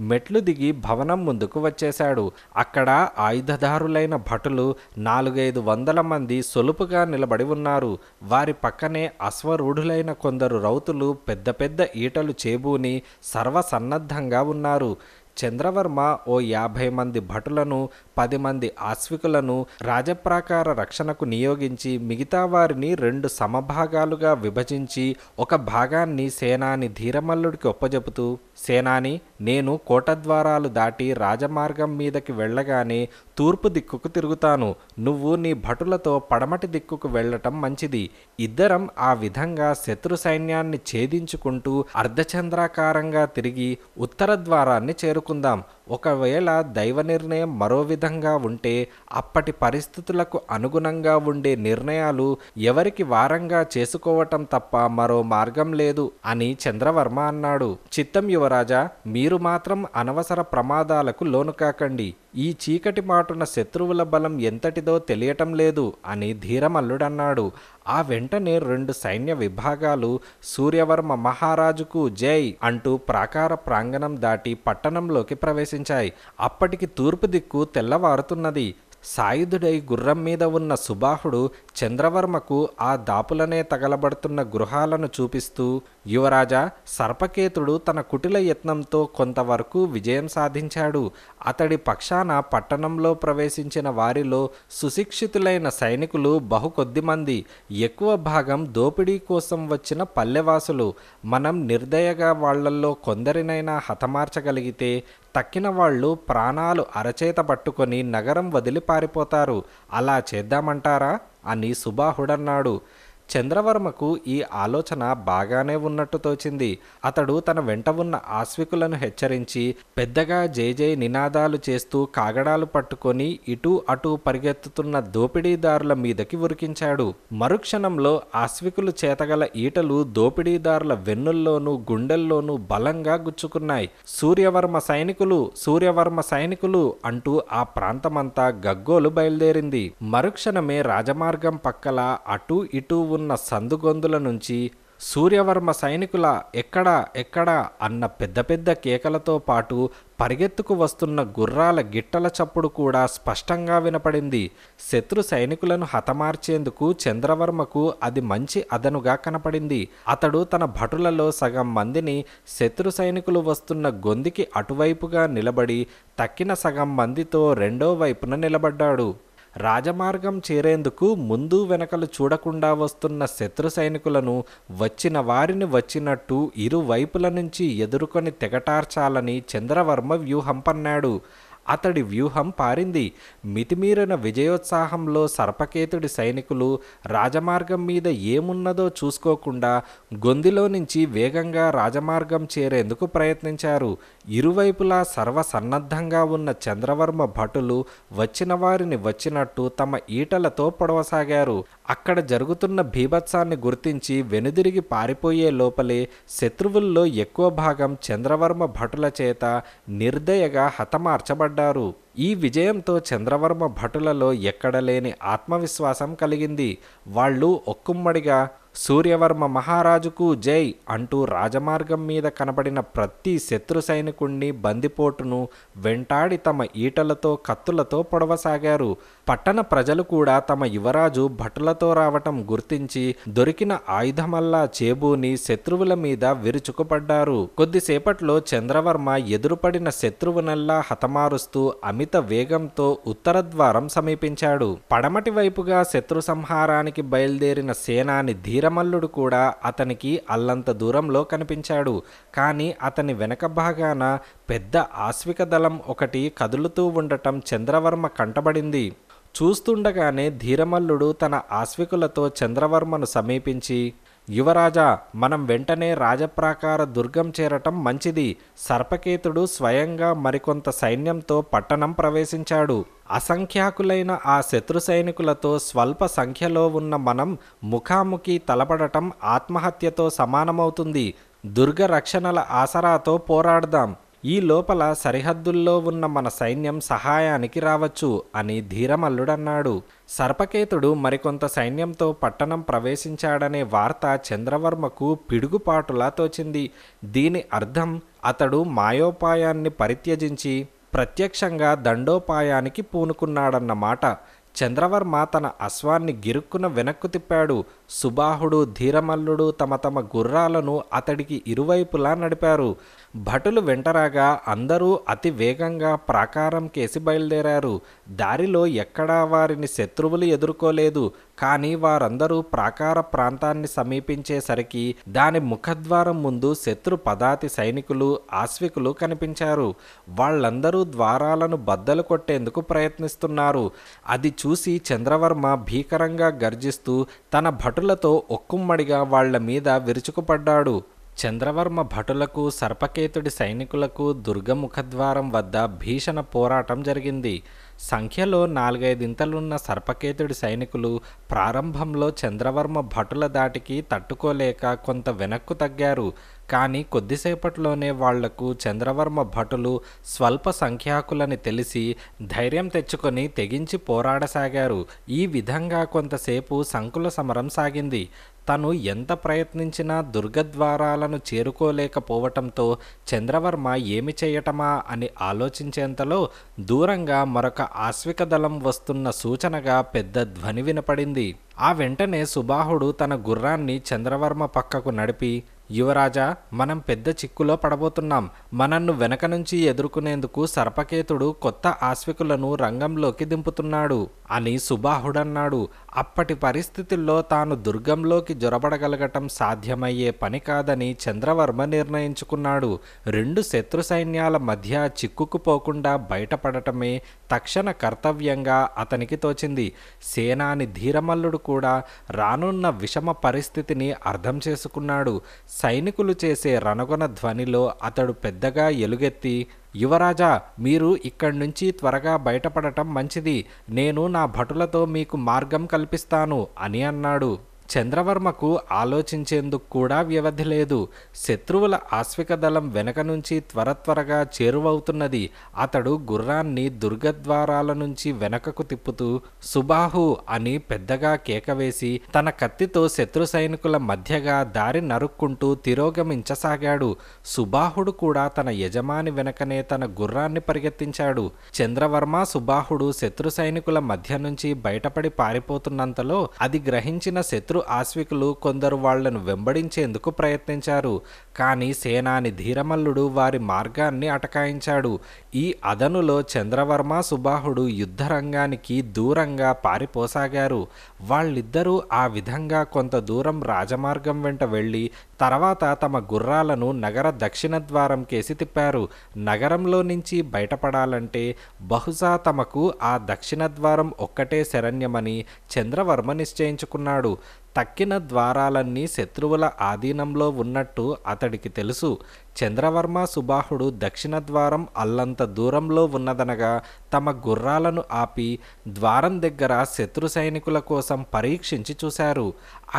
మెట్లు దిగి భవనం ముందుకు వచ్చేశాడు. అక్కడ ఆయుధదారులైన భటులు 400-500 మంది సొలుపుగా నిలబడి ఉన్నారు. వారి పక్కనే అశ్వరూఢులైన కొందరు రౌతులు పెద్ద పెద్ద ఈటలు చేబూని సర్వసన్నద్ధంగా ఉన్నారు. చంద్రవర్మ ఓ 50 మంది భటులను, 10 మంది ఆశ్వికులను రాజప్రాకార రక్షణకు నియోగించి మిగతా వారిని 2 సమభాగాలుగా విభజించి ఒక భాగాన్ని సేనాని ధీరమల్లుడికి ఒప్పజెపుతూ, సేనాని, నేను కోటద్వారాలు దాటి రాజమార్గం మీదకి వెళ్ళగానే తూర్పు దిక్కుకు తిరుగుతాను. నువ్వు నీ భటులతో పడమటి దిక్కుకు వెళ్ళటం మంచిది. ఇద్దరం ఆ విధంగా శత్రు సైన్యాన్ని ఛేదించుకుంటూ అర్ధచంద్రాకారంగా తిరిగి ఉత్తర ద్వారాన్ని చేరుకుందాం. ఒకవేళ దైవ నిర్ణయం మరో విధంగా ఉంటే అప్పటి పరిస్థితులకు అనుగుణంగా ఉండే నిర్ణయాలు ఎవరికి వారంగా చేసుకోవటం తప్ప మరో మార్గం లేదు అని చంద్రవర్మ అన్నాడు. చిత్తం యువరాజా, మీరు మాత్రం అనవసర ప్రమాదాలకు లోను కాకండి. ఈ చీకటి మాటున శత్రువుల బలం ఎంతటిదో తెలియటం లేదు అని ధీరమల్లుడన్నాడు. ఆ వెంటనే 2 సైన్య విభాగాలు సూర్యవర్మ మహారాజుకు జై అంటూ ప్రాకార ప్రాంగణం దాటి పట్టణంలోకి ప్రవేశించాయి. అప్పటికి తూర్పు దిక్కు తెల్లవారుతున్నది. సాయుధుడై గుర్రం మీద ఉన్న సుబాహుడు చంద్రవర్మకు ఆ దాపులనే తగలబడుతున్న గృహాలను చూపిస్తూ, యువరాజా, సర్పకేతుడు తన కుటిల యత్నంతో కొంతవరకు విజయం సాధించాడు. అతడి పక్షాన పట్టణంలో ప్రవేశించిన వారిలో సుశిక్షితులైన సైనికులు బహుకొద్దిమంది, ఎక్కువ భాగం దోపిడీ కోసం వచ్చిన పల్లెవాసులు. మనం నిర్దయగా వాళ్లల్లో కొందరినైనా హతమార్చగలిగితే తక్కిన వాళ్ళు ప్రాణాలు అరచేత పట్టుకొని నగరం వదిలి పారిపోతారు. అలా చేద్దామంటారా అని సుబాహుడన్నాడు. చంద్రవర్మకు ఈ ఆలోచన బాగానే ఉన్నట్టు తోచింది. అతడు తన వెంట ఉన్న ఆశ్వికులను హెచ్చరించి పెద్దగా జై నినాదాలు చేస్తూ కాగడాలు పట్టుకొని ఇటూ అటూ పరిగెత్తుతున్న దోపిడీదారుల మీదకి ఉరికించాడు. మరుక్షణంలో ఆశ్వికులు చేతగల ఈటలు దోపిడీదారుల వెన్నుల్లోనూ గుండెల్లోనూ బలంగా గుచ్చుకున్నాయి. సూర్యవర్మ సైనికులు, సూర్యవర్మ సైనికులు అంటూ ఆ ప్రాంతమంతా గగ్గోలు బయలుదేరింది. మరుక్షణమే రాజమార్గం పక్కల అటూ ఇటూ ఉన్న సందుగొందుల నుంచి సూర్యవర్మ సైనికుల ఎక్కడా ఎక్కడా అన్న పెద్ద పెద్ద కేకలతో పాటు పరిగెత్తుకు వస్తున్న గుర్రాల గిట్టల చప్పుడు కూడా స్పష్టంగా వినపడింది. శత్రు సైనికులను హతమార్చేందుకు చంద్రవర్మకు అది మంచి అదనుగా కనపడింది. అతడు తన భటులలో సగం మందిని శత్రు సైనికులు వస్తున్న గొందికి అటువైపుగా నిలబడి తక్కిన సగం మందితో రెండో వైపున నిలబడ్డాడు. రాజమార్గం చేరేందుకు ముందు వెనకలు చూడకుండా వస్తున్న శత్రు సైనికులను వచ్చిన వారిని వచ్చినట్టు ఇరువైపుల నుంచి ఎదుర్కొని తెగటార్చాలని చంద్రవర్మ వ్యూహం పన్నాడు. అతడి వ్యూహం పారింది. మితిమీరిన విజయోత్సాహంలో సర్పకేతుడి సైనికులు రాజమార్గం మీద ఏమున్నదో చూసుకోకుండా గొందిలో నుంచి వేగంగా రాజమార్గం చేరేందుకు ప్రయత్నించారు. ఇరువైపులా సర్వసన్నద్ధంగా ఉన్న చంద్రవర్మ భటులు వచ్చిన వారిని వచ్చినట్టు తమ ఈటలతో పొడవసాగారు. అక్కడ జరుగుతున్న భీభత్సాన్ని గుర్తించి వెనుదిరిగి పారిపోయే లోపలే శత్రువుల్లో ఎక్కువ భాగం చంద్రవర్మ భటుల చేత నిర్దయగా హతమార్చబడ్డారు. ఈ విజయంతో చంద్రవర్మ భటులలో ఎక్కడలేని ఆత్మవిశ్వాసం కలిగింది. వాళ్ళు ఒక్కుమ్మడిగా సూర్యవర్మ మహారాజుకు జై అంటూ రాజమార్గం మీద కనబడిన ప్రతి శత్రు సైనికుణ్ణి బందిపోటును వెంటాడి తమ ఈటలతో కత్తులతో పొడవసాగారు. పట్టణ ప్రజలు కూడా తమ యువరాజు భటులతో రావటం గుర్తించి దొరికిన ఆయుధమల్లా చేబూని శత్రువుల మీద విరుచుకుపడ్డారు. కొద్దిసేపట్లో చంద్రవర్మ ఎదురుపడిన శత్రువునల్లా హతమారుస్తూ అమిత వేగంతో ఉత్తరద్వారం సమీపించాడు. పడమటి వైపుగా శత్రు సంహారానికి బయలుదేరిన సేనాని ధీరమల్లుడు కూడా అతనికి అల్లంత దూరంలో కనిపించాడు. కానీ అతని వెనక భాగాన పెద్ద ఆశ్విక దళం ఒకటి కదులుతూ ఉండటం చంద్రవర్మ కంటబడింది. చూస్తుండగానే ధీరమల్లుడు తన ఆశ్వికులతో చంద్రవర్మను సమీపించి, యువరాజా, మనం వెంటనే రాజప్రాకార దుర్గం చేరటం మంచిది. సర్పకేతుడు స్వయంగా మరికొంత సైన్యంతో పట్టణం ప్రవేశించాడు. అసంఖ్యాకులైన ఆ శత్రు సైనికులతో స్వల్ప సంఖ్యలో ఉన్న మనం ముఖాముఖి తలపడటం ఆత్మహత్యతో సమానమవుతుంది. దుర్గ రక్షణల ఆసరాతో పోరాడదాం. ఈ లోపల సరిహద్దుల్లో ఉన్న మన సైన్యం సహాయానికి రావచ్చు అని ధీరమల్లుడన్నాడు. సర్పకేతుడు మరికొంత సైన్యంతో పట్టణం ప్రవేశించాడనే వార్త చంద్రవర్మకు పిడుగుపాటులా తోచింది. దీని అర్థం అతడు మాయోపాయాన్ని పరిత్యజించి ప్రత్యక్షంగా దండోపాయానికి పూనుకున్నాడన్నమాట. చంద్రవర్మ తన అశ్వాన్ని గిరుక్కున వెనక్కు తిప్పాడు. సుబాహుడు, ధీరమల్లుడు తమ తమ గుర్రాలను అతడికి ఇరువైపులా నడిపారు. భటులు వెంటరాగా అందరూ అతి వేగంగా ప్రాకారం కేసి బయలుదేరారు. దారిలో ఎక్కడా వారిని శత్రువులు ఎదుర్కోలేదు. కానీ వారందరూ ప్రాకార ప్రాంతాన్ని సమీపించేసరికి దాని ముఖద్వారం ముందు శత్రు పదాతి సైనికులు, ఆశ్వికులు కనిపించారు. వాళ్ళందరూ ద్వారాలను బద్దలు కొట్టేందుకు ప్రయత్నిస్తున్నారు. అది చూసి చంద్రవర్మ భీకరంగా గర్జిస్తూ తన భటులతో ఒక్కుమ్మడిగా వాళ్ల మీద విరుచుకుపడ్డాడు. చంద్రవర్మ భటులకు, సర్పకేతుడి సైనికులకు దుర్గముఖద్వారం వద్ద భీషణ పోరాటం జరిగింది. సంఖ్యలో 4-5 సర్పకేతుడి సైనికులు ప్రారంభంలో చంద్రవర్మ భటుల దాటికి తట్టుకోలేక కొంత వెనక్కు తగ్గారు. కానీ కొద్దిసేపట్లోనే వాళ్లకు చంద్రవర్మ భటులు స్వల్ప సంఖ్యాకులని తెలిసి ధైర్యం తెచ్చుకొని తెగించి పోరాడసాగారు. ఈ విధంగా కొంతసేపు సంకుల సమరం సాగింది. తను ఎంత ప్రయత్నించినా దుర్గద్వారాలను చేరుకోలేకపోవటంతో చంద్రవర్మ ఏమి చేయటమా అని ఆలోచించేంతలో దూరంగా మరొక ఆశ్విక దళం వస్తున్న సూచనగా పెద్ద ధ్వని వినపడింది. ఆ వెంటనే సుబాహుడు తన గుర్రాన్ని చంద్రవర్మ పక్కకు నడిపి, యువరాజా, మనం పెద్ద చిక్కులో పడబోతున్నాం. మనన్ను వెనక నుంచి ఎదుర్కొనేందుకు సర్పకేతుడు కొత్త ఆశ్వికులను రంగంలోకి దింపుతున్నాడు అని సుబాహుడన్నాడు. అప్పటి పరిస్థితుల్లో తాను దుర్గంలోకి జొరబడగలగటం సాధ్యమయ్యే పని కాదని చంద్రవర్మ నిర్ణయించుకున్నాడు. రెండు శత్రు సైన్యాల మధ్య చిక్కుకుపోకుండా బయటపడటమే తక్షణ కర్తవ్యంగా అతనికి తోచింది. సేనాని ధీరమల్లుడు కూడా రానున్న విషమ పరిస్థితిని అర్థం చేసుకున్నాడు. సైనికులు చేసే రణగొన ధ్వనిలో అతడు పెద్దగా ఎలుగెత్తి, యువరాజా, మీరు ఇక్కడి నుంచి త్వరగా బయటపడటం మంచిది. నేను నా భటులతో మీకు మార్గం కల్పిస్తాను అని అన్నాడు. చంద్రవర్మకు ఆలోచించేందుకు కూడా వ్యవధి లేదు. శత్రువుల ఆశ్విక దళం వెనక నుంచి త్వరగా చేరువవుతున్నది. అతడు గుర్రాన్ని దుర్గద్వారాల నుంచి వెనకకు తిప్పుతూ సుబాహు అని పెద్దగా కేకవేసి తన కత్తితో శత్రు సైనికుల మధ్యగా దారి నరుక్కుంటూ తిరోగమించసాగాడు. సుబాహుడు కూడా తన యజమాని వెనకనే తన గుర్రాన్ని పరిగెత్తించాడు. చంద్రవర్మ సుబాహుడు శత్రు సైనికుల మధ్య నుంచి బయటపడి పారిపోతున్నంతలో అది గ్రహించిన శత్రు ఆశ్వికులు కొందరు వాళ్లను వెంబడించేందుకు ప్రయత్నించారు. కానీ సేనాని ధీరమల్లుడు వారి మార్గాన్ని అటకాయించాడు. ఈ అదనులో చంద్రవర్మ సుబాహుడు యుద్ధరంగానికి దూరంగా పారిపోసాగారు. వాళ్ళిద్దరూ ఆ విధంగా కొంత దూరం రాజమార్గం వెంట వెళ్ళి తర్వాత తమ గుర్రాలను నగర దక్షిణ ద్వారం కేసి తిప్పారు. నగరంలో నుంచి బయటపడాలంటే బహుశా తమకు ఆ దక్షిణ ద్వారం ఒక్కటే శరణ్యమని చంద్రవర్మ నిశ్చయించుకున్నాడు. తక్కిన ద్వారాలన్నీ శత్రువుల ఆధీనంలో ఉన్నట్టు అతడికి తెలుసు. చంద్రవర్మ సుబాహుడు దక్షిణ ద్వారం అల్లంత దూరంలో ఉన్నదనగా తమ గుర్రాలను ఆపి ద్వారం దగ్గర శత్రు సైనికుల కోసం పరీక్షించి చూశారు.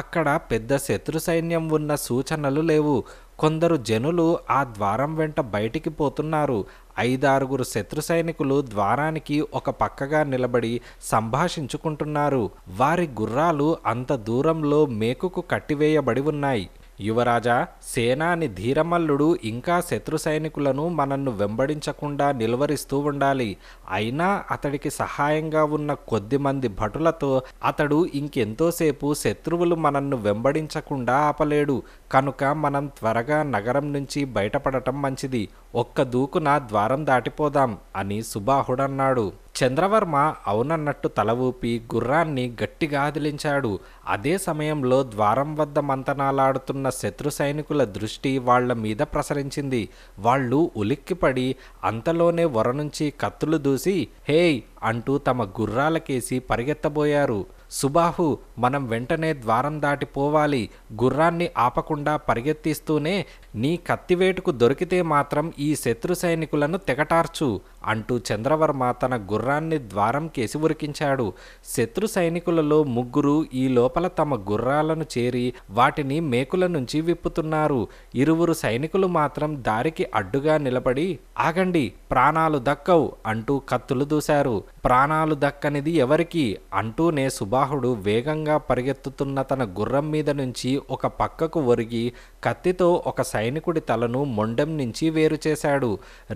అక్కడ పెద్ద శత్రు సైన్యం ఉన్న సూచనలు లేవు. కొందరు జనులు ఆ ద్వారం వెంట బయటికి పోతున్నారు. 5-6 శత్రు సైనికులు ద్వారానికి ఒక పక్కగా నిలబడి సంభాషించుకుంటున్నారు. వారి గుర్రాలు అంత దూరంలో మేకుకు కట్టివేయబడి ఉన్నాయి. యువరాజా, సేనాని ధీరమల్లుడు ఇంకా శత్రు సైనికులను మనన్ను వెంబడించకుండా నిలువరిస్తూ ఉండాలి. అయినా అతడికి సహాయంగా ఉన్న కొద్దిమంది భటులతో అతడు ఇంకెంతోసేపు శత్రువులు మనన్ను వెంబడించకుండా ఆపలేడు. కనుక మనం త్వరగా నగరం నుంచి బయటపడటం మంచిది. ఒక్క దూకున ద్వారం దాటిపోదాం అని సుబాహుడన్నాడు. చంద్రవర్మ అవునన్నట్టు తల ఊపి గుర్రాన్ని గట్టిగా అదిలించాడు. అదే సమయంలో ద్వారం వద్ద మంతనాలాడుతున్న శత్రు సైనికుల దృష్టి వాళ్ల మీద ప్రసరించింది. వాళ్ళు ఉలిక్కిపడి అంతలోనే వర నుంచి కత్తులు దూసి హేయ్ అంటూ తమ గుర్రాలకేసి పరిగెత్తబోయారు. సుబాహు, మనం వెంటనే ద్వారం దాటిపోవాలి. గుర్రాన్ని ఆపకుండా పరిగెత్తిస్తూనే నీ కత్తివేటుకు దొరికితే మాత్రం ఈ శత్రు సైనికులను తెగటార్చు అంటూ చంద్రవర్మ తన గుర్రాన్ని ద్వారం కేసి ఉరికించాడు. శత్రు సైనికులలో 3 ఈ లోపల తమ గుర్రాలను చేరి వాటిని మేకుల నుంచి విప్పుతున్నారు. 2 సైనికులు మాత్రం దారికి అడ్డుగా నిలబడి ఆగండి, ప్రాణాలు దక్కవు అంటూ కత్తులు దూశారు. ప్రాణాలు దక్కనిది ఎవరికి అంటూనే సుబాహుడు వేగంగా పరిగెత్తుతున్న తన గుర్రం మీద నుంచి ఒక పక్కకు ఒరిగి కత్తితో ఒక సైనికుడి తలను మొండెం నుంచి వేరు చేశాడు.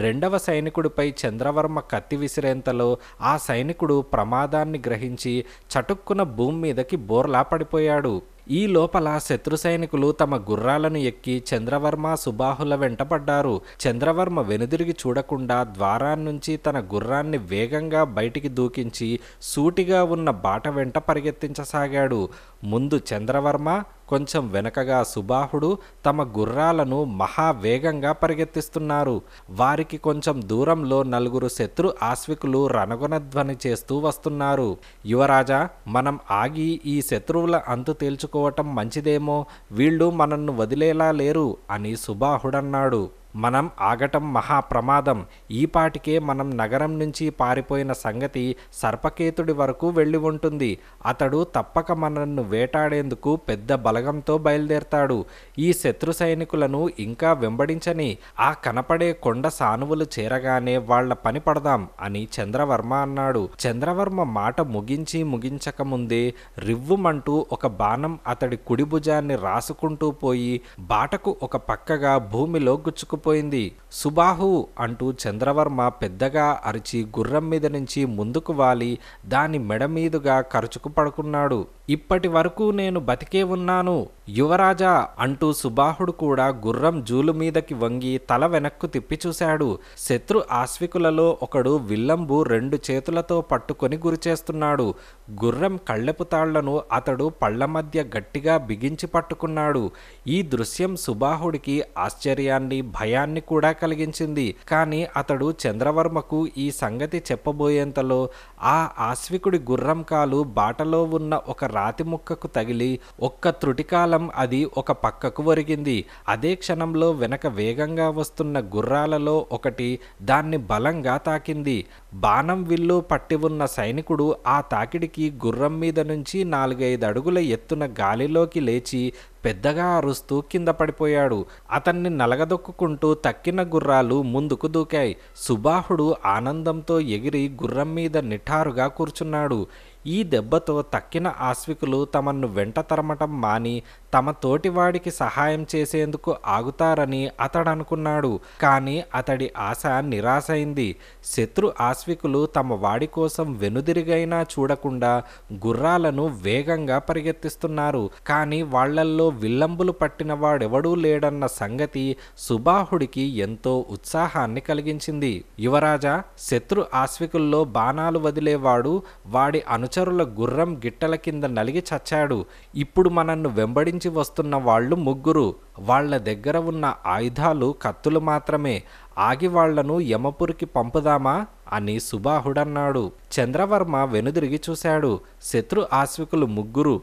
2వ సైనికుడిపై చంద్రవర్మ కత్తి విసిరేంతలో ఆ సైనికుడు ప్రమాదాన్ని గ్రహించి చటుక్కున భూమి మీదకి బోర్లా పడిపోయాడు. ఈ లోపల శత్రు సైనికులు తమ గుర్రాలను ఎక్కి చంద్రవర్మ సుబాహుల వెంట పడ్డారు. చంద్రవర్మ వెనుదిరిగి చూడకుండా ద్వారాన్నించి తన గుర్రాన్ని వేగంగా బయటికి దూకించి సూటిగా ఉన్న బాట వెంట పరిగెత్తించసాగాడు. ముందు చంద్రవర్మ, కొంచెం వెనకగా సుబాహుడు తమ గుర్రాలను మహావేగంగా పరిగెత్తిస్తున్నారు. వారికి కొంచెం దూరంలో 4 శత్రు ఆశ్వికులు రణగొనధ్వని చేస్తూ వస్తున్నారు. యువరాజా, మనం ఆగి ఈ శత్రువుల అంతు తేల్చుకోవటం మంచిదేమో. వీళ్ళు మనన్ను వదిలేలా లేరు అని సుబాహుడన్నాడు. మనం ఆగటం మహాప్రమాదం. ఈపాటికే మనం నగరం నుంచి పారిపోయిన సంగతి సర్పకేతుడి వరకు వెళ్ళి ఉంటుంది. అతడు తప్పక మనల్ని వేటాడేందుకు పెద్ద బలగంతో బయలుదేరతాడు. ఈ శత్రు సైనికులను ఇంకా వెంబడించని, ఆ కనపడే కొండ సానువులు చేరగానే వాళ్ల పని పడదాం అని చంద్రవర్మ అన్నాడు. చంద్రవర్మ మాట ముగించకముందే రివ్వుమంటూ ఒక బాణం అతడి కుడి భుజాన్ని రాసుకుంటూ పోయి బాటకు ఒక పక్కగా భూమిలో గుచ్చుకుపోయింది. సుబాహు అంటూ చంద్రవర్మ పెద్దగా అరిచి గుర్రం మీద నుంచి ముందుకు వాలి దాని మెడ మీదుగా కరుచుకు పడుకున్నాడు. ఇప్పటి వరకు నేను బతికే ఉన్నాను యువరాజా అంటూ సుబాహుడు కూడా గుర్రం జూలు మీదకి వంగి తల వెనక్కు తిప్పి చూశాడు. శత్రు ఆశ్వికులలో ఒకడు విల్లంబు 2 చేతులతో పట్టుకొని గురిచేస్తున్నాడు. గుర్రం కళ్ళెపు తాళ్లను అతడు పళ్ల మధ్య గట్టిగా బిగించి పట్టుకున్నాడు. ఈ దృశ్యం సుబాహుడికి ఆశ్చర్యాన్ని, భయాన్ని కూడా కలిగించింది. కానీ అతడు చంద్రవర్మకు ఈ సంగతి చెప్పబోయేంతలో ఆ ఆశ్వికుడి గుర్రం కాలు బాటలో ఉన్న ఒక రాతి ముక్కకు తగిలి ఒక్క త్రుటికాలం అది ఒక పక్కకు ఒరిగింది. అదే క్షణంలో వెనక వేగంగా వస్తున్న గుర్రాలలో ఒకటి దాన్ని బలంగా తాకింది. బాణం విల్లు పట్టి ఉన్న సైనికుడు ఆ తాకిడికి గుర్రం మీద నుంచి 4-5 అడుగుల ఎత్తున గాలిలోకి లేచి పెద్దగా అరుస్తూ కింద పడిపోయాడు. అతన్ని నలగదొక్కుంటూ తక్కిన గుర్రాలు ముందుకు దూకాయి. సుబాహుడు ఆనందంతో ఎగిరి గుర్రం మీద నిఠారుగా కూర్చున్నాడు. ఈ దెబ్బతో తక్కిన ఆశ్వికులు తమను వెంట తరమటం మాని తమ తోటివాడికి సహాయం చేసేందుకు ఆగుతారని అతడనుకున్నాడు. కానీ అతడి ఆశ నిరాశైంది. శత్రు ఆశ్వికులు తమ వాడి కోసం వెనుదిరిగైనా చూడకుండా గుర్రాలను వేగంగా పరిగెత్తిస్తున్నారు. కానీ వాళ్లల్లో విల్లంబులు పట్టిన వాడెవడూ లేడన్న సంగతి సుబాహుడికి ఎంతో ఉత్సాహాన్ని కలిగించింది. యువరాజా, శత్రు ఆశ్వికుల్లో బాణాలు వదిలేవాడు వాడి అనుచరుల గుర్రం గిట్టల కింద నలిగి చచ్చాడు. ఇప్పుడు మనన్ను వెంబడించి వస్తున్న వాళ్ళు 3. వాళ్ల దగ్గర ఉన్న ఆయుధాలు కత్తులు మాత్రమే. ఆగి వాళ్లను యమపురికి పంపుదామా అని సుబాహుడన్నాడు. చంద్రవర్మ వెనుదిరిగి చూశాడు. శత్రు ఆశ్వికులు 3.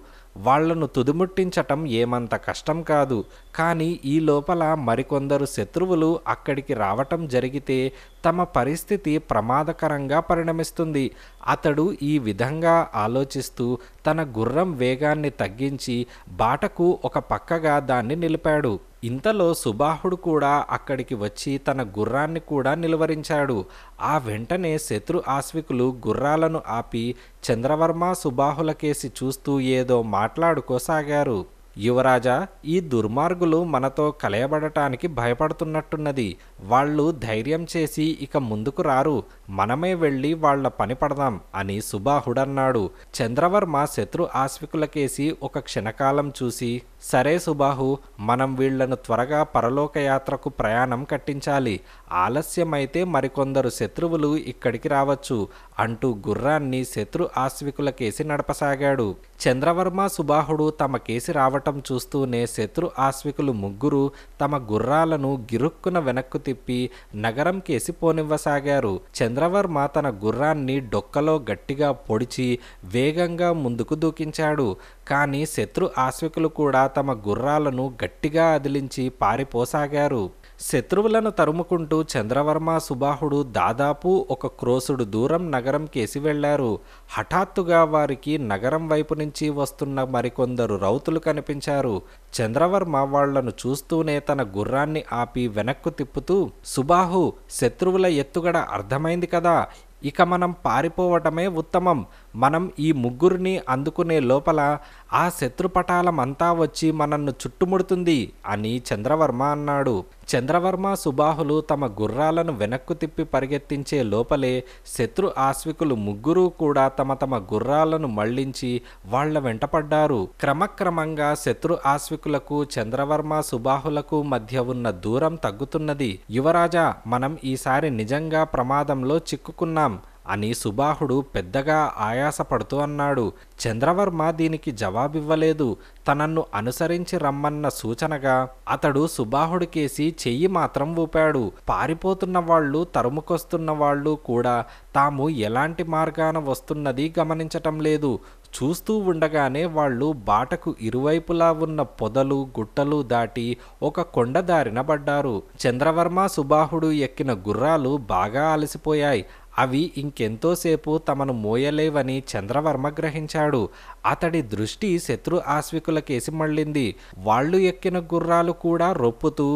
వాళ్లను తుదిముట్టించటం ఏమంత కష్టం కాదు. కానీ ఈ లోపల మరికొందరు శత్రువులు అక్కడికి రావటం జరిగితే తమ పరిస్థితి ప్రమాదకరంగా పరిణమిస్తుంది. అతడు ఈ విధంగా ఆలోచిస్తూ తన గుర్రం వేగాన్ని తగ్గించి బాటకు ఒక పక్కగా దాన్ని నిలిపాడు. ఇంతలో సుబాహుడు కూడా అక్కడికి వచ్చి తన గుర్రాన్ని కూడా నిలువరించాడు. ఆ వెంటనే శత్రు ఆశ్వికులు గుర్రాలను ఆపి చంద్రవర్మ సుబాహుల కేసి చూస్తూ ఏదో మాట్లాడుకోసాగారు. యువరాజా, ఈ దుర్మార్గులు మనతో కలయబడటానికి భయపడుతున్నట్టున్నది. వాళ్ళు ధైర్యం చేసి ఇక ముందుకు రారు. మనమే వెళ్ళి వాళ్ల పని పడదాం అని సుబాహుడన్నాడు. చంద్రవర్మ శత్రు ఆశ్వికులకేసి ఒక క్షణకాలం చూసి, సరే సుబాహు, మనం వీళ్లను త్వరగా పరలోకయాత్రకు ప్రయాణం కట్టించాలి. ఆలస్యమైతే మరికొందరు శత్రువులు ఇక్కడికి రావచ్చు అంటూ గుర్రాన్ని శత్రు ఆశ్వికులకేసి నడపసాగాడు. చంద్రవర్మ సుబాహుడు తమ కేసి రావటం చూస్తూనే శత్రు ఆశ్వికులు 3 తమ గుర్రాలను గిరుక్కున వెనక్కు తిప్పి నగరం కేసి పోనివ్వసాగారు. చంద్రవర్మ తన గుర్రాన్ని డొక్కలో గట్టిగా పొడిచి వేగంగా ముందుకు దూకించాడు. కానీ శత్రు ఆశ్వికులు కూడా తమ గుర్రాలను గట్టిగా అదిలించి పారిపోసాగారు. శత్రువులను తరుముకుంటూ చంద్రవర్మ సుబాహుడు దాదాపు 1 క్రోసుడు దూరం నగరం కేసి వెళ్లారు. హఠాత్తుగా వారికి నగరం వైపు నుంచి వస్తున్న మరికొందరు రౌతులు కనిపించారు. చంద్రవర్మ వాళ్లను చూస్తూనే తన గుర్రాన్ని ఆపి వెనక్కు తిప్పుతూ, సుబాహు, శత్రువుల ఎత్తుగడ అర్థమైంది కదా, ఇక మనం పారిపోవటమే ఉత్తమం. మనం ఈ 3 అందుకునే లోపల ఆ శత్రుపటాలం అంతా వచ్చి మనన్ను చుట్టుముడుతుంది అని చంద్రవర్మ అన్నాడు. చంద్రవర్మ సుబాహులు తమ గుర్రాలను వెనక్కు తిప్పి పరిగెత్తించే లోపలే శత్రు ఆశ్వికులు 3 కూడా తమ తమ గుర్రాలను మళ్లించి వాళ్ల వెంటపడ్డారు. క్రమక్రమంగా శత్రు ఆశ్వికులకు చంద్రవర్మ సుబాహులకు మధ్య ఉన్న దూరం తగ్గుతున్నది. యువరాజా, మనం ఈసారి నిజంగా ప్రమాదంలో చిక్కుకున్నాం అని సుబాహుడు పెద్దగా ఆయాసపడుతూ అన్నాడు. చంద్రవర్మ దీనికి జవాబివ్వలేదు. తనను అనుసరించి రమ్మన్న సూచనగా అతడు సుబాహుడికేసి చెయ్యి మాత్రం ఊపాడు. పారిపోతున్న వాళ్ళు, తరుముకొస్తున్న వాళ్ళు కూడా తాము ఎలాంటి మార్గాన వస్తున్నది గమనించటం లేదు. చూస్తూ ఉండగానే వాళ్ళు బాటకు ఇరువైపులా ఉన్న పొదలు గుట్టలు దాటి ఒక కొండ దారిన పడ్డారు. చంద్రవర్మ సుబాహుడు ఎక్కిన గుర్రాలు బాగా అలసిపోయాయి. అవి ఇంకెంతోసేపు తమను మోయలేవని చంద్రవర్మ గ్రహించాడు. అతడి దృష్టి శత్రు ఆశ్వికులకేసి మళ్ళింది. వాళ్ళు ఎక్కిన గుర్రాలు కూడా రొప్పుతూ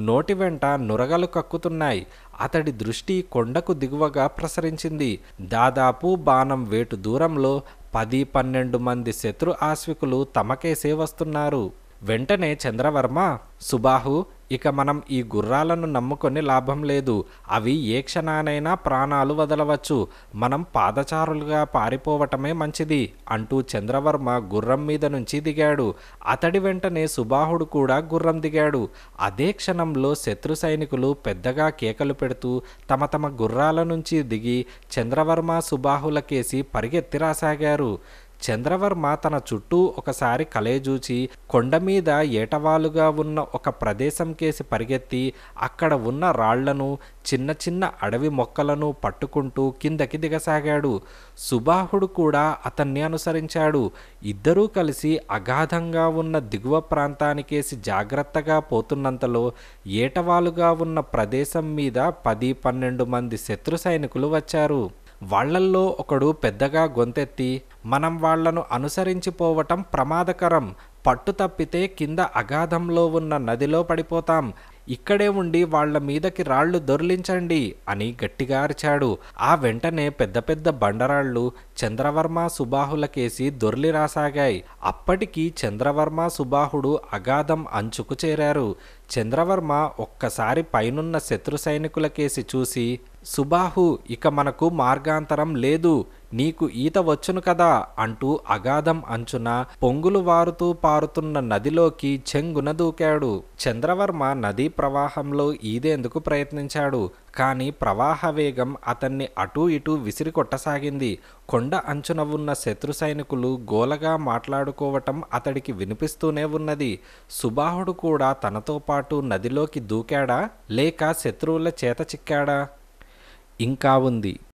నోటి వెంట నురగలు కక్కుతున్నాయి. అతడి దృష్టి కొండకు దిగువగా ప్రసరించింది. దాదాపు బాణం వేటు దూరంలో 10-12 మంది శత్రు ఆశ్వికులు తమకేసే వస్తున్నారు. వెంటనే చంద్రవర్మ, సుబాహు, ఇక మనం ఈ గుర్రాలను నమ్ముకొని లాభం లేదు. అవి ఏ క్షణానైనా ప్రాణాలు వదలవచ్చు. మనం పాదచారులుగా పారిపోవటమే మంచిది అంటూ చంద్రవర్మ గుర్రం మీద నుంచి దిగాడు. అతడి వెంటనే సుబాహుడు కూడా గుర్రం దిగాడు. అదే క్షణంలో శత్రు సైనికులు పెద్దగా కేకలు పెడుతూ తమ తమ గుర్రాల నుంచి దిగి చంద్రవర్మ సుబాహులకేసి పరిగెత్తిరాసాగారు. చంద్రవర్మ తన చుట్టూ ఒకసారి కలేజూచి కొండమీద ఏటవాలుగా ఉన్న ఒక ప్రదేశం కేసి పరిగెత్తి అక్కడ ఉన్న రాళ్లను చిన్న చిన్న అడవి మొక్కలను పట్టుకుంటూ కిందకి దిగసాగాడు. సుబాహుడు కూడా అతన్ని అనుసరించాడు. ఇద్దరూ కలిసి అగాధంగా ఉన్న దిగువ ప్రాంతానికేసి జాగ్రత్తగా పోతున్నంతలో ఏటవాలుగా ఉన్న ప్రదేశం మీద 10-12 మంది శత్రు సైనికులు వచ్చారు. వాళ్లల్లో ఒకడు పెద్దగా గొంతెత్తి, మనం వాళ్లను అనుసరించిపోవటం ప్రమాదకరం. పట్టు తప్పితే కింద అగాధంలో ఉన్న నదిలో పడిపోతాం. ఇక్కడే ఉండి వాళ్ల మీదకి రాళ్లు దొర్లించండి అని గట్టిగా అరిచాడు. ఆ వెంటనే పెద్ద పెద్ద బండరాళ్లు చంద్రవర్మ సుబాహులకేసి దొర్లి రాసాగాయి. అప్పటికి చంద్రవర్మ సుబాహుడు అగాధం అంచుకు చేరారు. చంద్రవర్మ ఒక్కసారి పైనున్న శత్రు సైనికులకేసి చూసి, సుబాహు, ఇక మనకు మార్గాంతరం లేదు. నీకు ఈత వచ్చును కదా అంటూ అగాధం అంచున పొంగులు వారుతూ పారుతున్న నదిలోకి చెంగున దూకాడు. చంద్రవర్మ నదీ ప్రవాహంలో ఈదేందుకు ప్రయత్నించాడు. కానీ ప్రవాహ వేగం అతన్ని అటూ ఇటూ విసిరి కొట్టసాగింది. కొండ అంచున ఉన్న శత్రు సైనికులు గోలగా మాట్లాడుకోవటం అతడికి వినిపిస్తూనే ఉన్నది. సుబాహుడు కూడా తనతో పాటు నదిలోకి దూకాడా లేక శత్రువుల చేత చిక్కాడా? ఇంకా ఉంది.